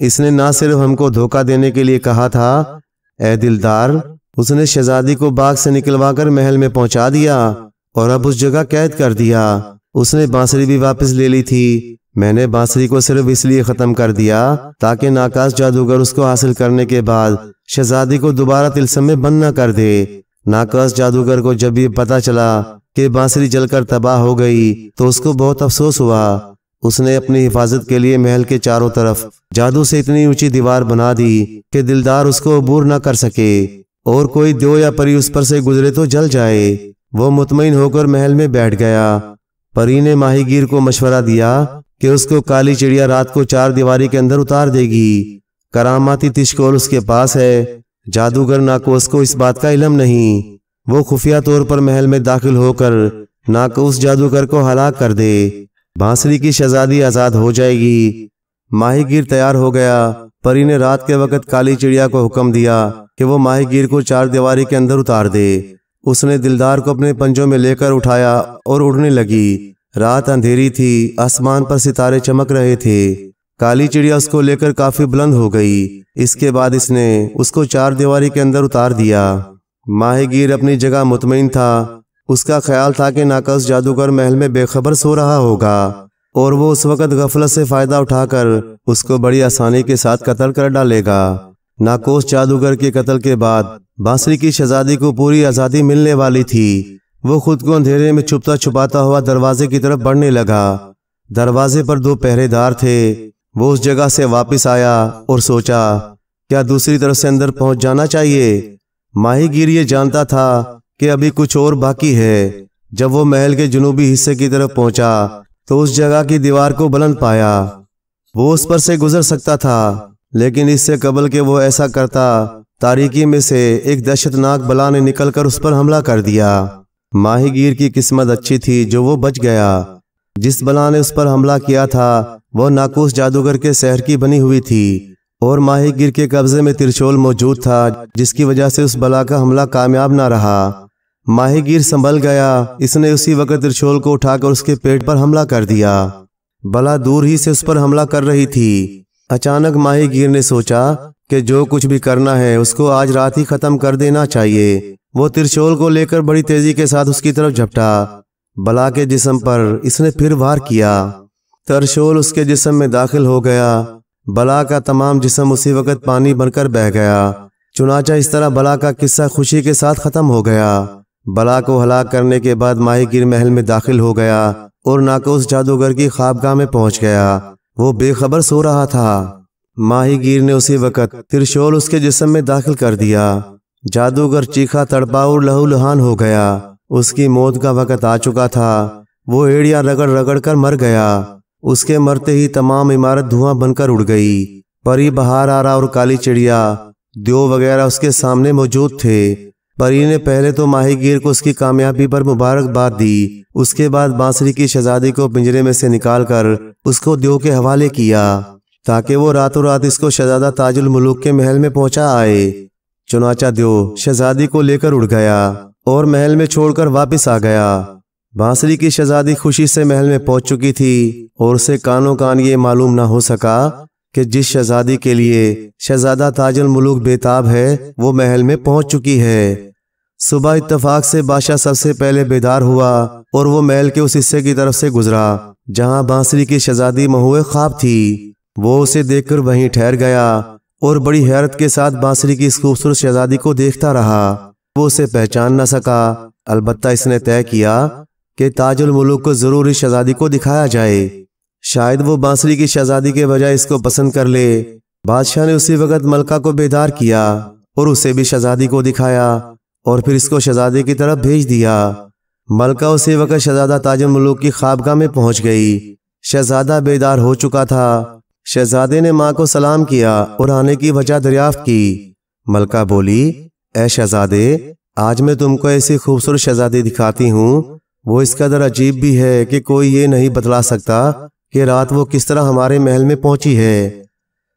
اس نے نہ صرف ہم کو دھوکہ دینے کے لیے کہا تھا، اے دلدار، اس نے شہزادی کو باغ سے نکلوا کر محل میں پہنچا دیا اور اب اس جگہ قید کر دیا۔ اس نے بانسری بھی واپس لے لی تھی۔ میں نے بانسری کو صرف اس لیے ختم کر دیا تاکہ ناکاس جادوگر اس کو حاصل کرنے کے بعد شہزادی کو دوبارہ طلسم میں بند نہ کر دے۔ ناکاس جادوگر کو جب یہ پتا چلا کہ بانسری جل کر تباہ ہو گئی تو اس کو بہت افسوس ہوا۔ اس نے اپنی حفاظت کے لیے محل کے چاروں طرف جادو سے اتنی اونچی دیوار بنا دی کہ دلدار اس کو عبور نہ کر سکے اور کوئی دیو یا پری اس پر سے گزرے تو جل جائے۔ وہ مطمئن ہو کر محل میں بیٹھ گیا۔ پری نے ماہی گیر کو مشورہ دیا کہ اس کو کالی چڑیا رات کو 4 دیواری کے اندر اتار دے گی۔ کراماتی تشکول اس کے پاس ہے۔ جادوگر ناکوس کو اس بات کا علم نہیں۔ وہ خفیہ طور پر محل میں داخل ہو کر ناکوس جادوگر کو ہلاک کر دے۔ بانسری کی شہزادی آزاد ہو جائے گی۔ ماہی گیر تیار ہو گیا۔ پری نے رات کے وقت کالی چڑیا کو حکم دیا کہ وہ ماہی گیر کو 4 دیواری کے اندر اتار دے۔ اس نے دلدار کو اپنے پنجوں میں لے کر اٹھایا اور اڑنے لگی۔ رات اندھیری تھی، آسمان پر ستارے چمک رہے تھے۔ کالی چڑیا اس کو لے کر کافی بلند ہو گئی۔ اس کے بعد اس نے اس کو 4 دیواری کے اندر اتار دیا۔ ماہی گیر اپنی جگہ مطمئن تھا۔ اس کا خیال تھا کہ ناقص جادوگر محل میں بے خبر سو رہا ہوگا اور وہ اس وقت غفلت سے فائدہ اٹھا کر اس کو بڑی آسانی کے ساتھ قتل کر ڈالے گا۔ ناقص جادوگر کے قتل کے بعد بانسری کی شہزادی کو پوری آزادی ملنے والی تھی۔ وہ خود کو اندھیرے میں چھپتا چھپاتا ہوا دروازے کی طرف بڑھنے لگا۔ دروازے پر 2 پہرے دار تھے۔ وہ اس جگہ سے واپس آیا اور سوچا کیا دوسری طرف سے اندر پہنچ جانا چاہیے۔ ماہی گیر یہ جانتا تھا کہ ابھی کچھ اور باقی ہے۔ جب وہ محل کے جنوبی حصے کی طرف پہنچا تو اس جگہ کی دیوار کو بلند پایا۔ وہ اس پر سے گزر سکتا تھا، لیکن اس سے قبل کہ وہ ایسا کرتا، تاریکی میں سے ایک دہشتناک بلا نے نکل کر اس پر حملہ کر دیا۔ ماہی گیر کی قسمت اچھی تھی جو وہ بچ گیا۔ جس بلا نے اس پر حملہ کیا تھا وہ ناقوس جادوگر کے سحر کی بنی ہوئی تھی اور ماہی گیر کے قبضے میں ترشول موجود تھا، جس کی وجہ سے اس بلا کا حملہ کامیاب نہ رہا۔ ماہی گیر سنبھل گیا۔ اس نے اسی وقت ترشول کو اٹھا کر اس کے پیٹ پر حملہ کر دیا۔ بلا دور ہی سے اس پر حملہ کر رہی تھی۔ اچانک ماہی گیر نے سوچا کہ جو کچھ بھی کرنا ہے اس کو آج رات ہی ختم کر دینا چاہیے۔ وہ ترشول کو لے کر بڑی تیزی کے ساتھ اس کی طرف جھپٹا۔ بلا کے جسم پر اس نے پھر وار کیا۔ ترشول اس کے جسم میں داخل ہو گیا۔ بلا کا تمام جسم اسی وقت پانی بن کر بہہ گیا۔ چنانچہ اس طرح بلا کا قصہ خوشی کے ساتھ ختم ہو گیا۔ بلا کو ہلاک کرنے کے بعد ماہی گیر محل میں داخل ہو گیا اور ناقوس جادوگر کی خوابگاہ میں پہنچ گیا۔ وہ بے خبر سو رہا تھا۔ ماہی گیر نے اسی وقت ترشول اس کے جسم میں داخل کر دیا۔ جادوگر چیخا تڑپا اور لہو لہان ہو گیا۔ اس کی موت کا وقت آ چکا تھا۔ وہ ایڑیاں رگڑ رگڑ کر مر گیا۔ اس کے مرتے ہی تمام عمارت دھواں بن کر اڑ گئی۔ پری بہار آرا اور کالی چڑیا، دیو وغیرہ اس کے سامنے موجود تھے۔ پری نے پہلے تو ماہی گیر کو اس کی کامیابی پر مبارکباد دی۔ اس کے بعد بانسری کی شہزادی کو پنجرے میں سے نکال کر اس کو دیو کے حوالے کیا تاکہ وہ راتوں رات اس کو شہزادہ تاج الملوک کے محل میں پہنچا آئے۔ چنانچہ دیو شہزادی کو لے کر اڑ گیا اور محل میں چھوڑ کر واپس آ گیا۔ بانسری کی شہزادی خوشی سے محل میں پہنچ چکی تھی اور اسے کانوں کان یہ معلوم نہ ہو سکا کہ جس شہزادی کے لیے شہزادہ تاج الملوک بیتاب ہے وہ محل میں پہنچ چکی ہے۔ صبح اتفاق سے بادشاہ سب سے پہلے بیدار ہوا اور وہ محل کے اس حصے کی طرف سے گزرا جہاں بانسری کی شہزادی مہوئے خواب تھی۔ وہ اسے دیکھ کر وہیں ٹھہر گیا اور بڑی حیرت کے ساتھ بانسری کی اس خوبصورت شہزادی کو دیکھتا رہا۔ وہ اسے پہچان نہ سکا، البتہ اس نے طے کیا کہ تاج الملوک کو ضرور اس شہزادی کو دکھایا جائے، شاید وہ بانسری کی شہزادی کے بجائے اس کو پسند کر لے۔ بادشاہ نے اسی وقت ملکہ کو بیدار کیا اور اسے بھی شہزادی کو دکھایا اور پھر اس کو شہزادی کی طرف بھیج دیا۔ ملکہ اسی وقت شہزادہ تاج الملوک کی خوابگاہ میں پہنچ گئی۔ شہزادہ بیدار ہو چکا تھا۔ شہزادے نے ماں کو سلام کیا اور آنے کی وجہ دریافت کی۔ ملکہ بولی، اے شہزادے، آج میں تم کو ایسی خوبصورت شہزادی دکھاتی ہوں، وہ اس قدر عجیب بھی ہے کہ کوئی یہ نہیں بتلا سکتا کہ رات وہ کس طرح ہمارے محل میں پہنچی ہے۔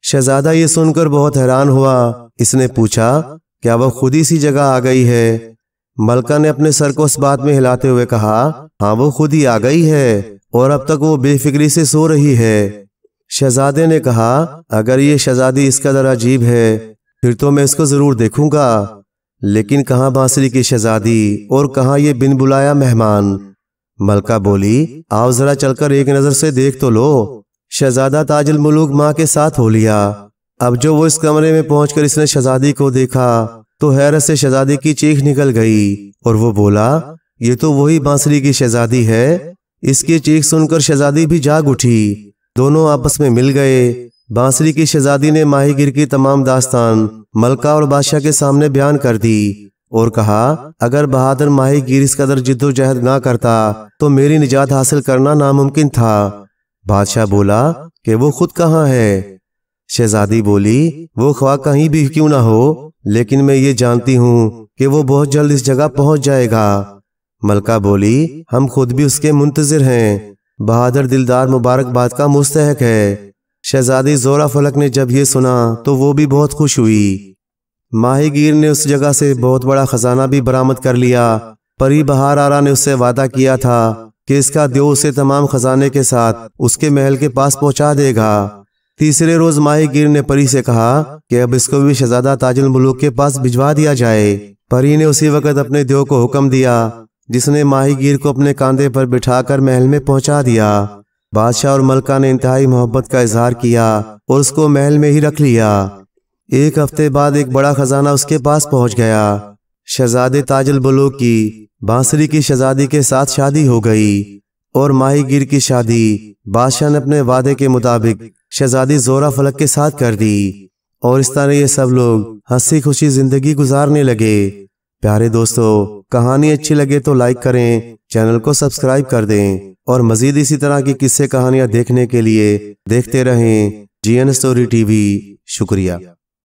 شہزادہ یہ سن کر بہت حیران ہوا۔ اس نے پوچھا، کیا وہ خود ہی سی جگہ آ گئی ہے؟ ملکہ نے اپنے سر کو اس بات میں ہلاتے ہوئے کہا، ہاں وہ خود ہی آ گئی ہے اور اب تک وہ بے فکری سے سو رہی ہے۔ شہزادے نے کہا اگر یہ شہزادی اس قدر عجیب ہے پھر تو میں اس کو ضرور دیکھوں گا، لیکن کہاں بانسری کی شہزادی اور کہاں یہ بن بلایا مہمان؟ ملکہ بولی آؤ ذرا چل کر ایک نظر سے دیکھ تو لو۔ شہزادہ تاج الملوک ماں کے ساتھ ہو لیا۔ اب جو وہ اس کمرے میں پہنچ کر اس نے شہزادی کو دیکھا تو حیرت سے شہزادی کی چیخ نکل گئی اور وہ بولا یہ تو وہی بانسری کی شہزادی ہے۔ اس کی چیخ سن کر شہزادی بھی جاگ اٹھی، دونوں آپس میں مل گئے۔ بانسری کی شہزادی نے ماہی گیر کی تمام داستان ملکہ اور بادشاہ کے سامنے بیان کر دی اور کہا اگر بہادر ماہی گیر اس قدر جد و جہد نہ کرتا تو میری نجات حاصل کرنا ناممکن تھا۔ بادشاہ بولا کہ وہ خود کہاں ہے؟ شہزادی بولی وہ خواہ کہیں بھی کیوں نہ ہو لیکن میں یہ جانتی ہوں کہ وہ بہت جلد اس جگہ پہنچ جائے گا۔ ملکہ بولی ہم خود بھی اس کے منتظر ہیں، بہادر دلدار مبارکباد کا مستحق ہے۔ شہزادی زورا فلک نے جب یہ سنا تو وہ بھی بہت خوش ہوئی۔ ماہی گیر نے اس جگہ سے بہت بڑا خزانہ بھی برآمد کر لیا۔ پری بہار آرا نے اس سے وعدہ کیا تھا کہ اس کا دیو اسے تمام خزانے کے ساتھ اس کے محل کے پاس پہنچا دے گا۔ تیسرے روز ماہی گیر نے پری سے کہا کہ اب اس کو بھی شہزادہ تاج الملوک کے پاس بھجوا دیا جائے۔ پری نے اسی وقت اپنے دیو کو حکم دیا جس نے ماہی گیر کو اپنے کاندھے پر بٹھا کر محل میں پہنچا دیا۔ بادشاہ اور ملکہ نے انتہائی محبت کا اظہار کیا اور اس کو محل میں ہی رکھ لیا۔ ایک ہفتے بعد ایک بڑا خزانہ اس کے پاس پہنچ گیا۔ شہزادے تاج الملوک کی بانسری کی شہزادی کے ساتھ شادی ہو گئی اور ماہی گیر کی شادی بادشاہ نے اپنے وعدے کے مطابق شہزادی زورا فلک کے ساتھ کر دی اور اس طرح یہ سب لوگ ہنسی خوشی زندگی گزارنے لگے۔ پیارے دوستو، کہانی اچھی لگے تو لائک کریں، چینل کو سبسکرائب کر دیں اور مزید اسی طرح کی قصے کہانیاں دیکھنے کے لیے دیکھتے رہیں جی این اسٹوری ٹی وی۔ شکریہ۔